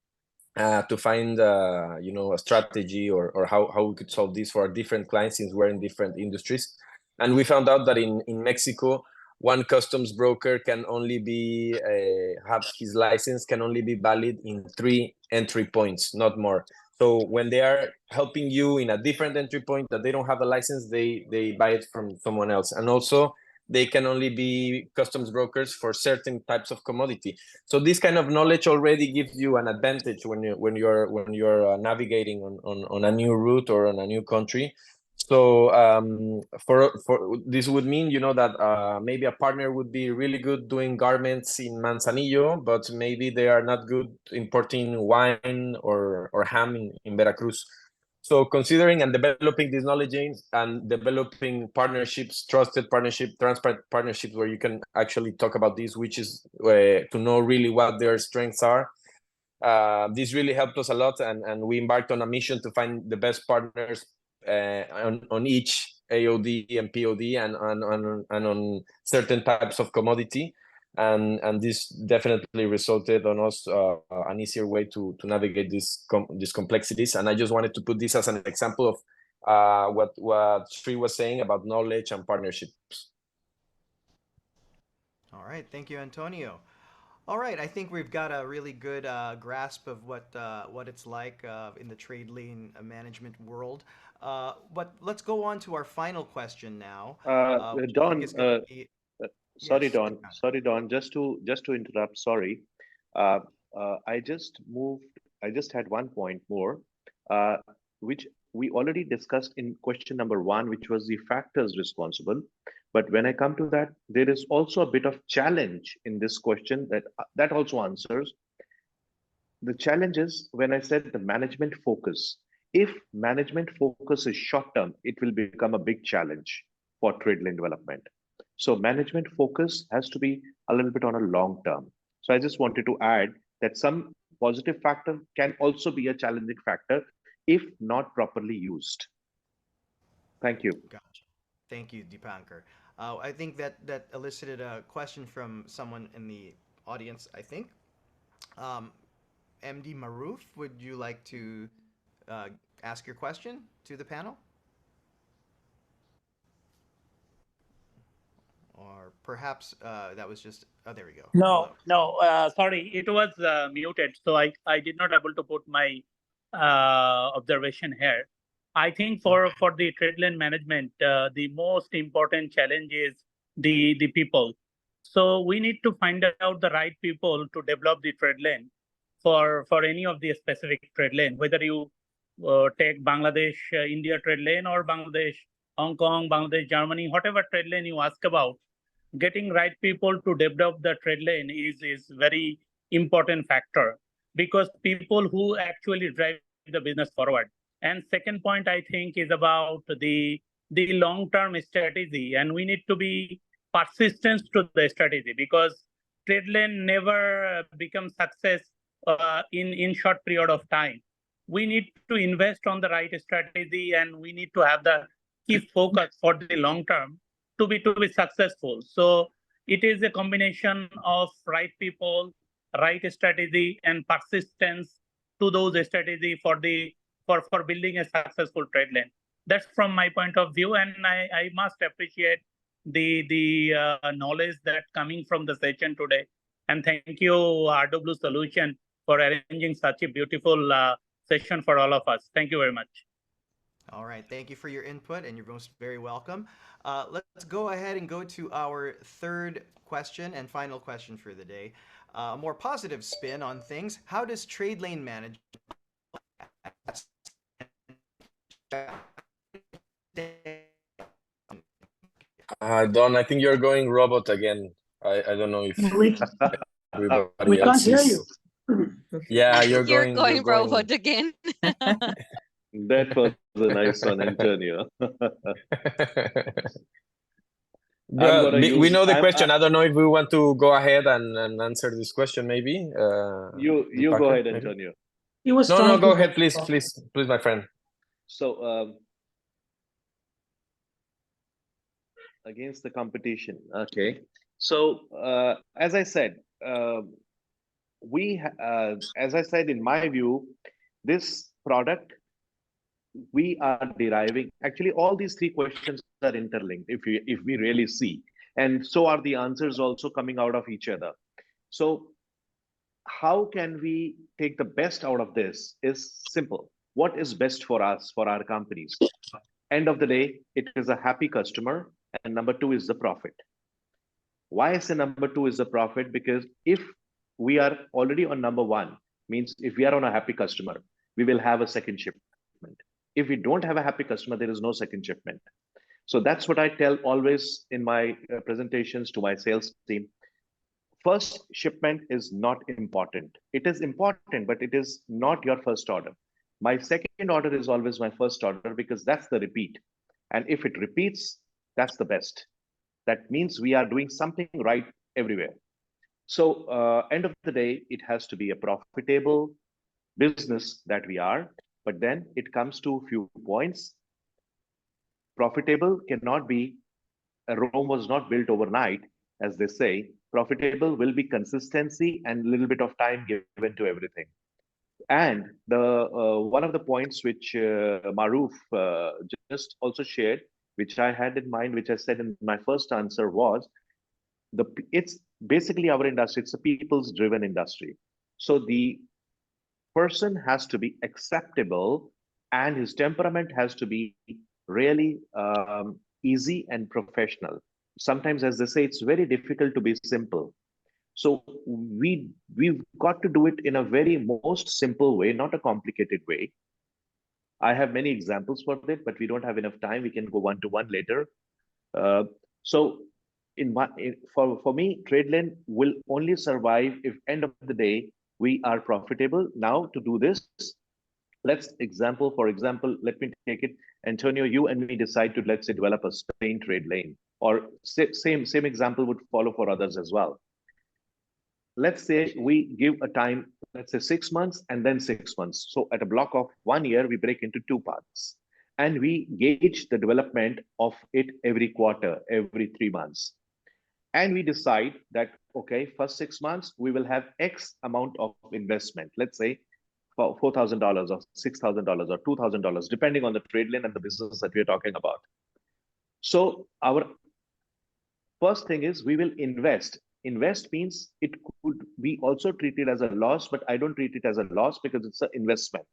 to find, a strategy or how we could solve this for our different clients, since we're in different industries. And we found out that in Mexico, one customs broker can only be, have his license can only be valid in 3 entry points, not more. So when they are helping you in a different entry point that they don't have a license, they buy it from someone else. And also they can only be customs brokers for certain types of commodity. So this kind of knowledge already gives you an advantage when you're navigating on a new route or on a new country. So for this would mean, that maybe a partner would be really good doing garments in Manzanillo, but maybe they are not good importing wine or ham in Veracruz. So considering and developing this knowledge and developing partnerships, trusted partnership, transparent partnerships, where you can actually talk about this, which is to know really what their strengths are. This really helped us a lot, and we embarked on a mission to find the best partners on each AOD and POD and on certain types of commodity. And this definitely resulted on us an easier way to navigate these complexities. And I just wanted to put this as an example of what Sri was saying about knowledge and partnerships. All right, thank you, Antonio. All right, I think we've got a really good grasp of what it's like in the Tradelane management world. But let's go on to our final question now. Don, sorry, Yes, Don. Sorry, Don. Just to interrupt. Sorry. I just had one point more, which we already discussed in question number 1, which was the factors responsible. But when I come to that, there is also a bit of challenge in this question that also answers. The challenge is when I said the management focus. If management focus is short term, it will become a big challenge for Tradelane development. So management focus has to be a little bit on a long term. So I just wanted to add that some positive factor can also be a challenging factor if not properly used. Thank you. Gotcha. Thank you, Deepankar. I think that elicited a question from someone in the audience, I think. MD Maroof, would you like to ask your question to the panel? Or perhaps that was just, oh, there we go. No, sorry, it was muted, so I did not able to put my observation here. I think for the Tradelane management, the most important challenge is the people. So we need to find out the right people to develop the Tradelane for any of the specific Tradelane, whether you take Bangladesh, India Tradelane, or Bangladesh, Hong Kong, Bangladesh, Germany, whatever Tradelane you ask about. Getting right people to develop the Tradelane is very important factor, because people who actually drive the business forward. And second point, I think, is about the long-term strategy, and we need to be persistent to the strategy, because Tradelane never becomes success in short period of time. We need to invest on the right strategy, and we need to have the key focus for the long term to be successful. So it is a combination of right people, right strategy, and persistence to those strategy for building a successful Tradelane. That's from my point of view, and I must appreciate the knowledge that coming from the session today. And thank you, RW Solution, for arranging such a beautiful session for all of us. Thank you very much. All right, thank you for your input, and you're most very welcome. Let's go ahead and go to our third question and final question for the day. A more positive spin on things. How does Tradelane manage? Don, I think you're going robot again. I don't know if everybody We can't else hear is. you. Yeah, You're going robot again. That was a nice one, Antonio. We know the question. I don't know if we want to go ahead and answer this question, maybe. You go ahead, Antonio. He was No, trying go to. ahead, please, my friend. So against the competition. Okay. So as I said, as I said, in my view, this product we are deriving. Actually, all these three questions are interlinked. If we really see, and so are the answers also coming out of each other. So how can we take the best out of this is simple. What is best for us, for our companies? End of the day, it is a happy customer, and number two is the profit. Why I say number two is the profit? Because if we are already on number one, means if we are on a happy customer, we will have a second shipment. If we don't have a happy customer, there is no second shipment. So that's what I tell always in my presentations to my sales team. First shipment is not important. It is important, but it is not your first order. My second order is always my first order because that's the repeat. And if it repeats, that's the best. That means we are doing something right everywhere. So end of the day, it has to be a profitable business that we are, but then it comes to a few points. Profitable cannot be, Rome was not built overnight, as they say. Profitable will be consistency and a little bit of time given to everything. And the one of the points which Maruf just also shared, which I had in mind, which I said in my first answer was, it's basically our industry, it's a people's driven industry. So the person has to be acceptable and his temperament has to be really easy and professional. Sometimes, as they say, it's very difficult to be simple. So we've got to do it in a very most simple way, not a complicated way. I have many examples for it, but we don't have enough time. We can go one to one later. So for me, Tradelane will only survive if end of the day we are profitable. Now to do this, for example, let me take it, Antonio, you and me decide to, let's say, develop a Spain Tradelane, or same example would follow for others as well. Let's say we give a time, let's say 6 months and then 6 months. So at a block of 1 year, we break into 2 parts and we gauge the development of it every quarter, every 3 months. And we decide that, okay, first 6 months, we will have X amount of investment. Let's say $4,000 or $6,000 or $2,000, depending on the Tradelane and the business that we're talking about. So our first thing is we will invest. Invest means it could be also treated as a loss, but I don't treat it as a loss because it's an investment.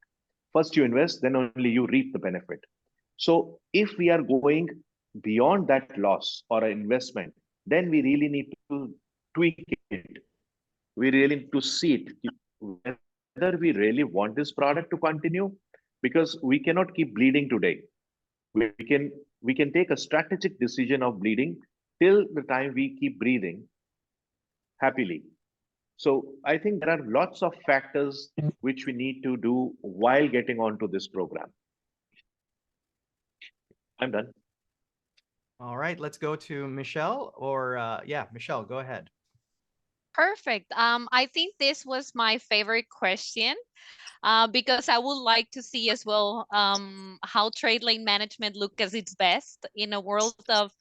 First you invest, then only you reap the benefit. So if we are going beyond that loss or an investment, then we really need to tweak it. We really need to see it, whether we really want this product to continue, because we cannot keep bleeding today. We can take a strategic decision of bleeding till the time we keep breathing happily. So I think there are lots of factors which we need to do while getting onto this program. I'm done. All right, let's go to Michelle, or yeah, Michelle, go ahead. Perfect. I think this was my favorite question because I would like to see as well how trade lane management look as its best in a world of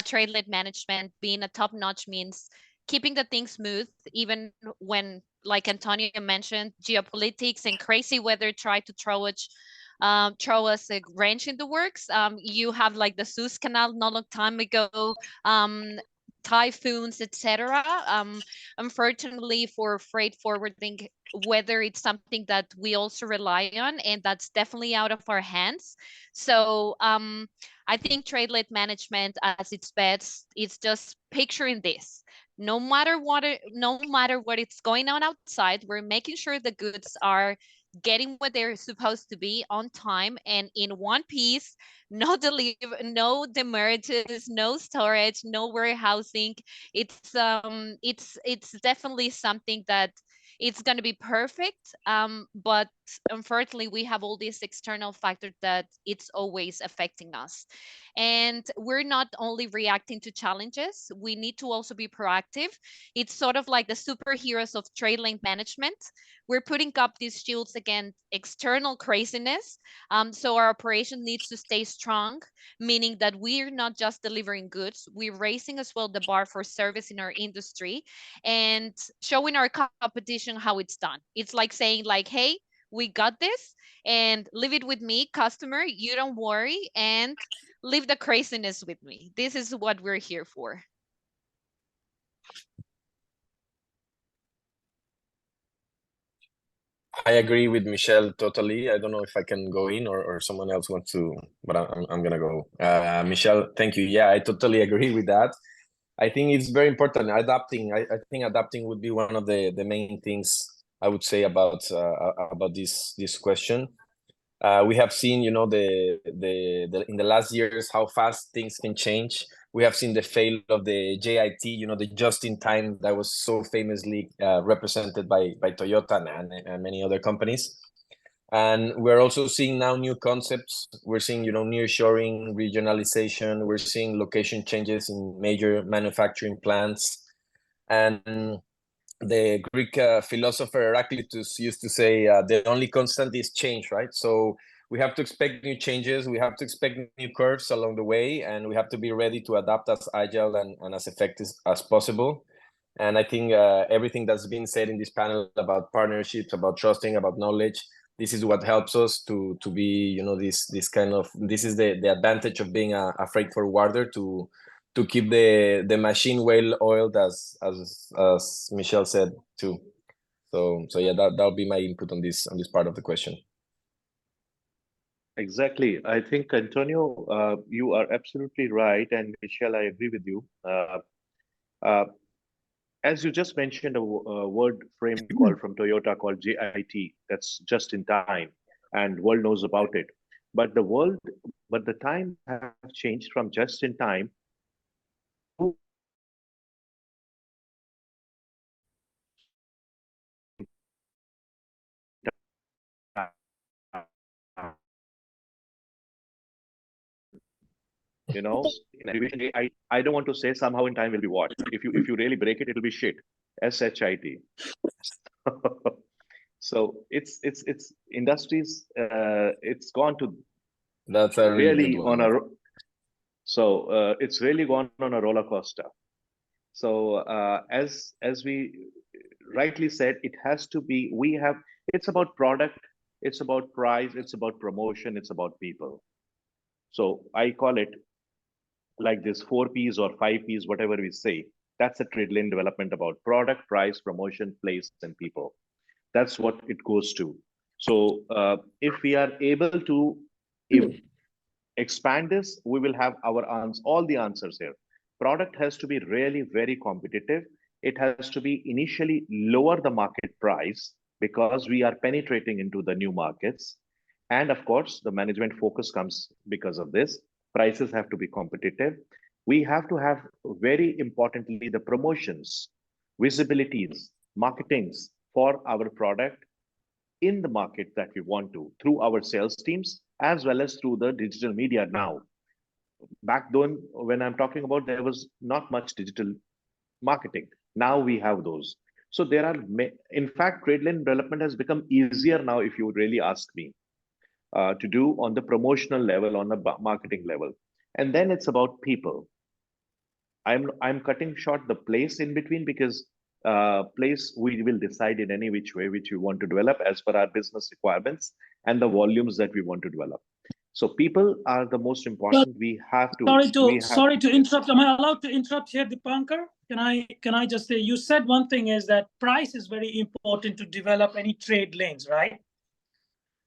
trade lane management. Being a top notch means keeping the things smooth, even when, like Antonio mentioned, geopolitics and crazy weather try to throw us a wrench in the works. You have like the Suez Canal not a long time ago, typhoons, etc. Unfortunately, for freight forwarding, weather it's something that we also rely on, and that's definitely out of our hands. So I think trade lane management as its best, it's just picturing this. No matter what it's going on outside, we're making sure the goods are getting what they're supposed to be on time and in one piece. No demurrages, no storage, no warehousing. It's definitely something that it's going to be perfect, but unfortunately we have all these external factors that it's always affecting us. And we're not only reacting to challenges, we need to also be proactive. It's sort of like the superheroes of Tradelane management. We're putting up these shields against external craziness. So our operation needs to stay strong, meaning that we're not just delivering goods, we're raising as well the bar for service in our industry and showing our competition how it's done. It's like saying like, hey, we got this, and leave it with me, customer. You don't worry, and leave the craziness with me. This is what we're here for. I agree with Michelle totally. I don't know if I can go in or someone else wants to, but I'm gonna go. Michelle, thank you. Yeah, I totally agree with that. I think it's very important adapting. I think adapting would be one of the main things I would say about this question. We have seen, you know, the in the last years how fast things can change. We have seen the fail of the JIT, you know, the just in time that was so famously represented by Toyota and many other companies. And we're also seeing now new concepts. We're seeing, you know, nearshoring, regionalization. We're seeing location changes in major manufacturing plants. And the Greek philosopher Heraclitus used to say, the only constant is change, right? So we have to expect new changes. We have to expect new curves along the way, and we have to be ready to adapt as agile and as effective as possible. And I think everything that's been said in this panel about partnerships, about trusting, about knowledge, this is what helps us to be, you know, this is the advantage of being a freight forwarder, to keep the machine well oiled, as Michelle said too. So yeah, that'll be my input on this part of the question. Exactly. I think, Antonio, you are absolutely right. And Michelle, I agree with you. As you just mentioned, a word frame call from Toyota called JIT, that's just in time, and world knows about it. But the time have changed from just in time to you know, I don't want to say somehow in time will be what. If you really break it, it'll be shit. SHIT. So it's industries. It's gone to. That's a really good one. It's really gone on a roller coaster. So as we rightly said, it has to be. It's about product. It's about price. It's about promotion. It's about people. So I call it like this 4 Ps or 5 Ps, whatever we say. That's a Tradelane development about product, price, promotion, place, and people. That's what it goes to. So if we are able to expand this, we will have all the answers here. Product has to be really very competitive. It has to be initially lower the market price because we are penetrating into the new markets. And of course, the management focus comes because of this. Prices have to be competitive. We have to have, very importantly, the promotions, visibilities, marketings for our product in the market that we want to, through our sales teams, as well as through the digital media now. Back then, when I'm talking about, there was not much digital marketing. Now we have those. So there are, in fact, Tradelane development has become easier now, if you really ask me, to do on the promotional level, on the marketing level. And then it's about people. I'm cutting short the place in between because place we will decide in any which way which we want to develop as per our business requirements and the volumes that we want to develop. So people are the most important. We have to. Sorry to interrupt. Am I allowed to interrupt here, Dipankar? Can I just say, you said one thing is that price is very important to develop any trade lanes, right?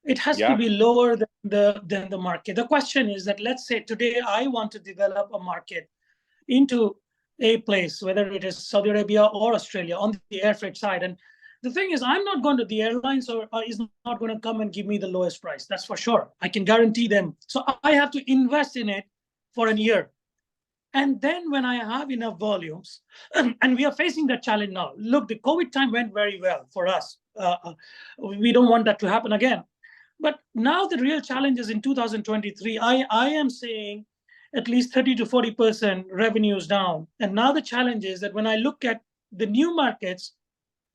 It has to be lower than the market. The question is that, let's say today I want to develop a market into a place, whether it is Saudi Arabia or Australia on the air freight side. And the thing is, I'm not going to the airlines or is not going to come and give me the lowest price. That's for sure. I can guarantee them. So I have to invest in it for a year. And then when I have enough volumes, and we are facing that challenge now. Look, the COVID time went very well for us. We don't want that to happen again. But now the real challenge is in 2023. I am seeing at least 30 to 40% revenues down. And now the challenge is that when I look at the new markets,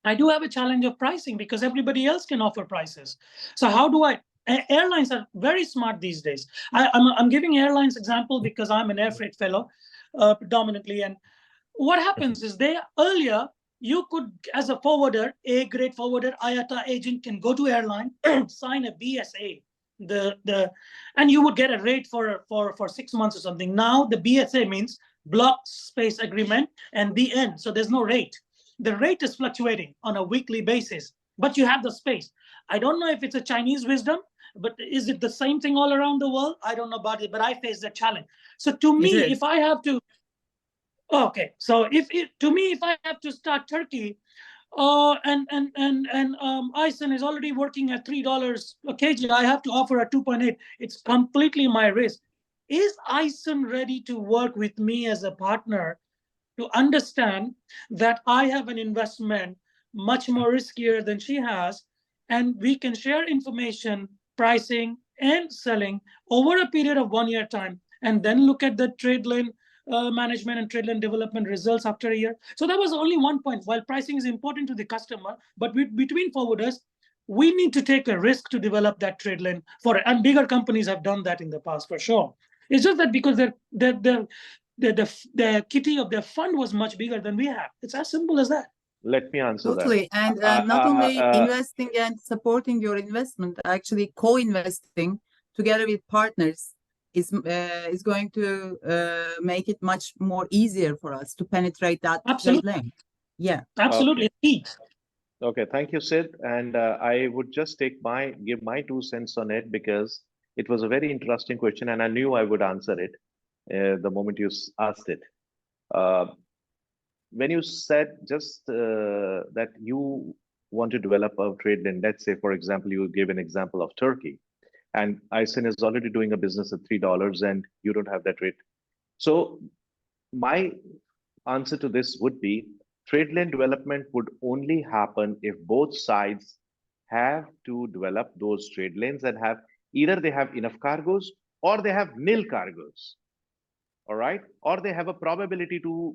I do have a challenge of pricing because everybody else can offer prices. So how do I? Airlines are very smart these days. I'm giving airlines example because I'm an air freight fellow predominantly. And what happens is they earlier, you could, as a forwarder, A grade forwarder, IATA agent can go to airline, sign a BSA, and you would get a rate for 6 months or something. Now the BSA means block space agreement and the end. So there's no rate. The rate is fluctuating on a weekly basis, but you have the space. I don't know if it's a Chinese wisdom, but is it the same thing all around the world? I don't know about it, but I face that challenge. So to me, if I have to, okay, so if I have to start Turkey, Ison is already working at $3 a kg, I have to offer a 2.8. It's completely my risk. Is Ison ready to work with me as a partner to understand that I have an investment much more riskier than she has, and we can share information, pricing, and selling over a period of 1 year time, and then look at the Tradelane management and Tradelane development results after a year. So that was only one point. While pricing is important to the customer, but between forwarders, we need to take a risk to develop that Tradelane and bigger companies have done that in the past for sure. It's just that because the kitty of their fund was much bigger than we have. It's as simple as that. Let me answer Totally. And not only investing and supporting your investment, actually co-investing together with partners is going to make it much more easier for us to penetrate that trade lane. Yeah, absolutely. Okay, thank you, Sid. And I would just give my 2 cents on it because it was a very interesting question, and I knew I would answer it the moment you asked it. When you said just that you want to develop a trade lane, let's say, for example, you gave an example of Turkey, and Ison is already doing a business at $3 and you don't have that rate. So my answer to this would be trade lane development would only happen if both sides have to develop those trade lanes and either they have enough cargoes or they have nil cargoes. All right, or they have a probability to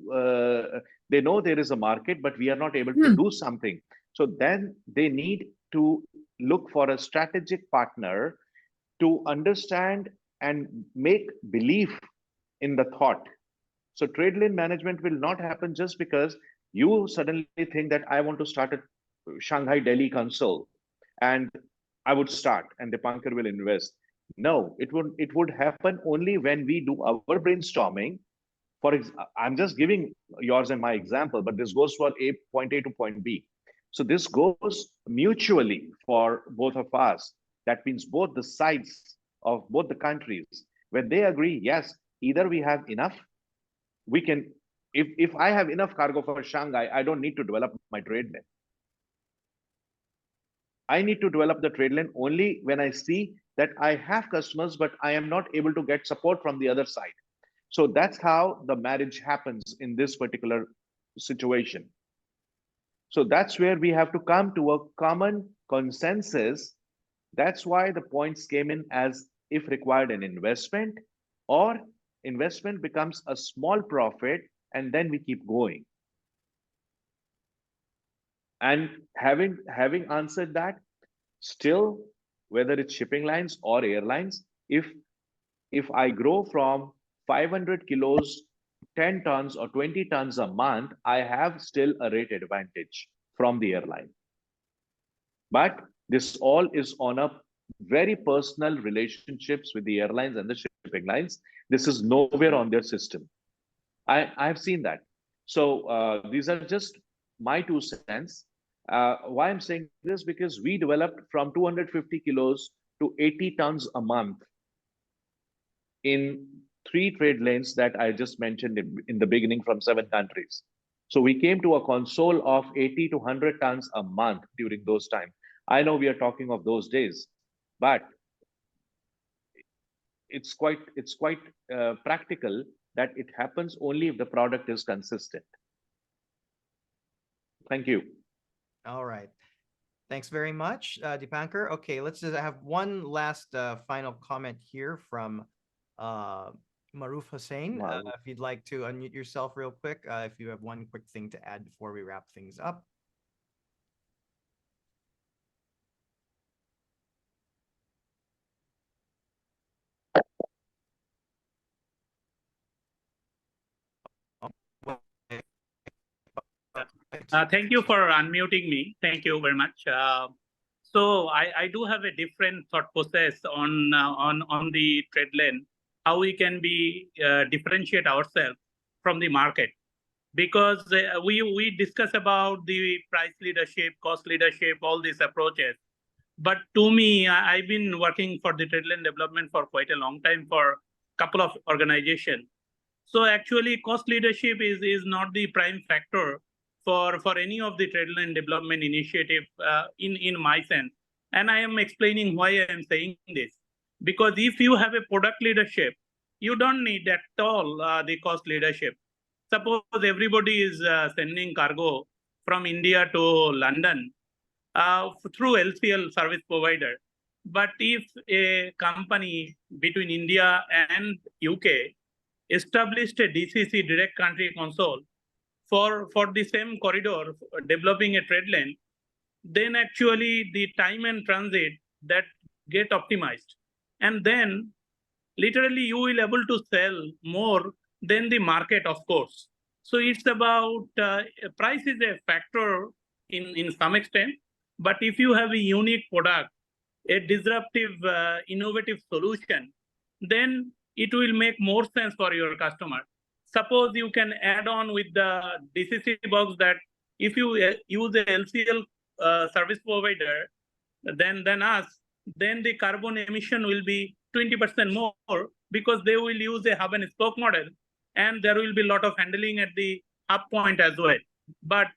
they know there is a market, but we are not able to do something. So then they need to look for a strategic partner to understand and make belief in the thought. So trade lane management will not happen just because you suddenly think that I want to start a Shanghai Delhi console and I would start and Dipankar will invest. No, it would happen only when we do our brainstorming. I'm just giving yours and my example, but this goes for point A to point B. So this goes mutually for both of us. That means both the sides of both the countries. When they agree, yes, either we have enough, we can, if I have enough cargo for Shanghai, I don't need to develop my trade lane. I need to develop the trade lane only when I see that I have customers, but I am not able to get support from the other side. So that's how the marriage happens in this particular situation. So that's where we have to come to a common consensus. That's why the points came in as if required an investment, or investment becomes a small profit and then we keep going. And having answered that, still, whether it's shipping lines or airlines, if I grow from 500 kilos, 10 tons or 20 tons a month, I have still a rate advantage from the airline. But this all is on a very personal relationships with the airlines and the shipping lines. This is nowhere on their system. I've seen that. So these are just my 2 cents. Why I'm saying this, because we developed from 250 kilos to 80 tons a month in 3 trade lanes that I just mentioned in the beginning from 7 countries. So we came to a console of 80 to 100 tons a month during those times. I know we are talking of those days, but it's quite practical that it happens only if the product is consistent. Thank you. All right. Thanks very much, Dipankar. Okay, let's just have one last final comment here from Maruf Hussain. If you'd like to unmute yourself real quick, if you have one quick thing to add before we wrap things up. Thank you for unmuting me. Thank you very much. So I do have a different thought process on the Tradelane, how we can differentiate ourselves from the market, because we discuss about the price leadership, cost leadership, all these approaches. But to me, I've been working for the Tradelane development for quite a long time for a couple of organizations. So actually, cost leadership is not the prime factor for any of the Tradelane development initiative in my sense. And I am explaining why I am saying this. Because if you have a product leadership, you don't need at all the cost leadership. Suppose everybody is sending cargo from India to London through LCL service provider. But if a company between India and UK established a DCC, direct country console, for the same corridor, developing a trade lane, then actually the time and transit that get optimized. And then literally you will able to sell more than the market, of course. So it's about price is a factor in some extent, but if you have a unique product, a disruptive, innovative solution, then it will make more sense for your customer. Suppose you can add on with the DCC box that if you use a LCL service provider than us, then the carbon emission will be 20% more, because they will use a hub and spoke model, and there will be a lot of handling at the hub point as well. But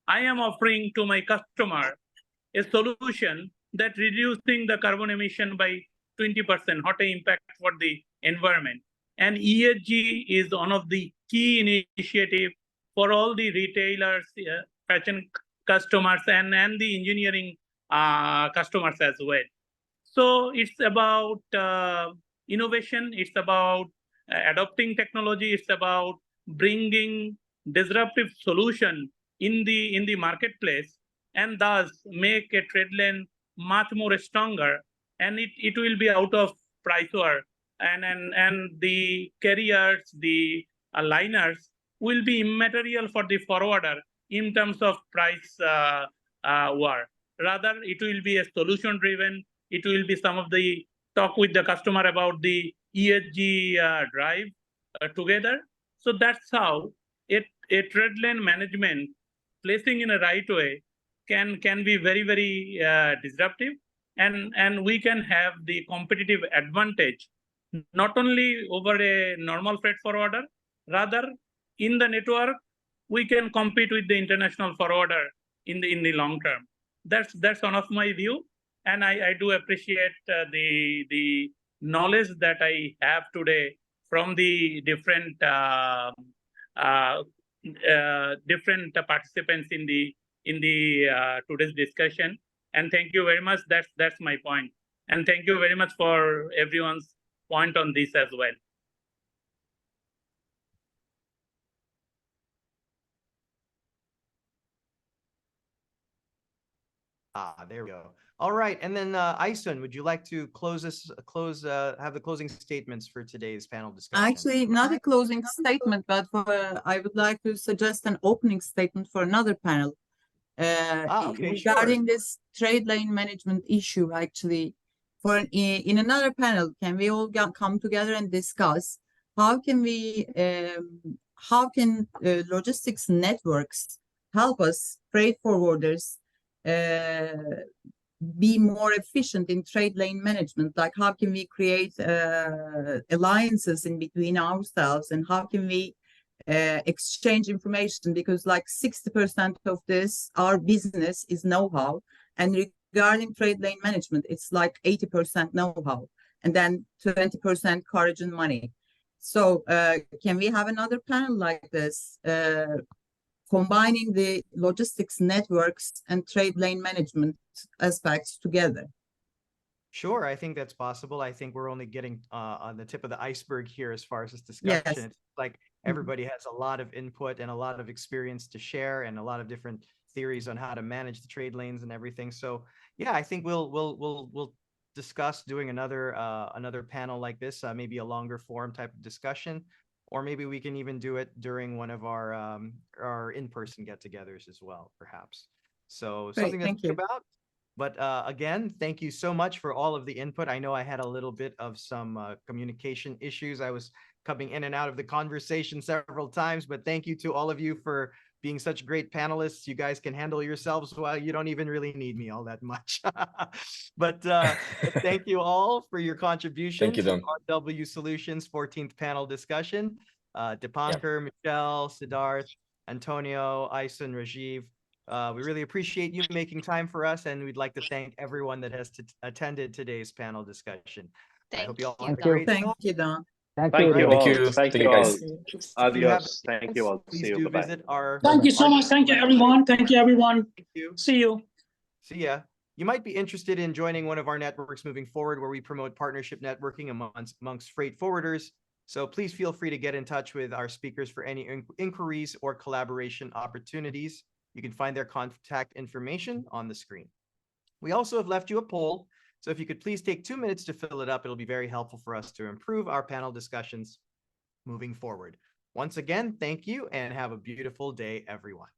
I am offering to my customer a solution that reducing the carbon emission by 20%, what an impact for the environment. And ESG is one of the key initiatives for all the retailers, fashion customers, and the engineering customers as well. So it's about innovation, it's about adopting technology, it's about bringing disruptive solution in the marketplace, and thus make a trade lane much more stronger, and it will be out of price war, and the carriers, the liners will be immaterial for the forwarder in terms of price war. Rather, it will be a solution driven. It will be some of the talk with the customer about the ESG drive together. So that's how a trade lane management placing in a right way can be very, very disruptive, and we can have the competitive advantage not only over a normal freight forwarder, rather in the network we can compete with the international forwarder in the long term. That's one of my view, and I do appreciate the knowledge that I have today from the different different participants in the today's discussion. And thank you very much. That's my point. And thank you very much for everyone's point on this as well. There we go. All right, and then Aisun, would you like to have the closing statements for today's panel discussion? Actually, not a closing statement, but I would like to suggest an opening statement for another panel. Okay, regarding sure. this trade lane management issue, actually, in another panel, can we all come together and discuss how can logistics networks help us freight forwarders be more efficient in trade lane management? Like, how can we create alliances in between ourselves, and how can we exchange information? Because like 60% of our business is know-how, and regarding trade lane management, it's like 80% know-how, and then 20% courage and money. So can we have another panel like this, combining the logistics networks and trade lane management aspects together? Sure, I think that's possible. I think we're only getting on the tip of the iceberg here as far as this discussion. Yes. It's like everybody has a lot of input and a lot of experience to share and a lot of different theories on how to manage the trade lanes and everything. So yeah, I think we'll discuss doing another panel like this, maybe a longer form type of discussion, or maybe we can even do it during one of our in-person get-togethers as well, perhaps. So Great, something to thank think you. about. But again, thank you so much for all of the input. I know I had a little bit of some communication issues. I was coming in and out of the conversation several times, but thank you to all of you for being such great panelists. You guys can handle yourselves well. You don't even really need me all that much. But thank you all for your contribution Thank you, to Don. RW Solutions 14th panel discussion. Dipankar, Michelle, Siddharth, Antonio, Ison, Rajiv. We really appreciate you making time for us, and we'd like to thank everyone that has attended today's panel discussion. I hope you all have a Thank you. great Thank day. you, Don. Thank Thank you. you everyone. Thank all. you. Thank Thank you you, all. guys. If you have Adios. Thank you events, all. please See you. do Bye-bye. visit our. Thank you so much. Thank you, everyone. Thank you, everyone. Thank you. See you. See ya. You might be interested in joining one of our networks moving forward, where we promote partnership networking amongst freight forwarders. So please feel free to get in touch with our speakers for any inquiries or collaboration opportunities. You can find their contact information on the screen. We also have left you a poll, so if you could please take 2 minutes to fill it up, it'll be very helpful for us to improve our panel discussions moving forward. Once again, thank you and have a beautiful day, everyone.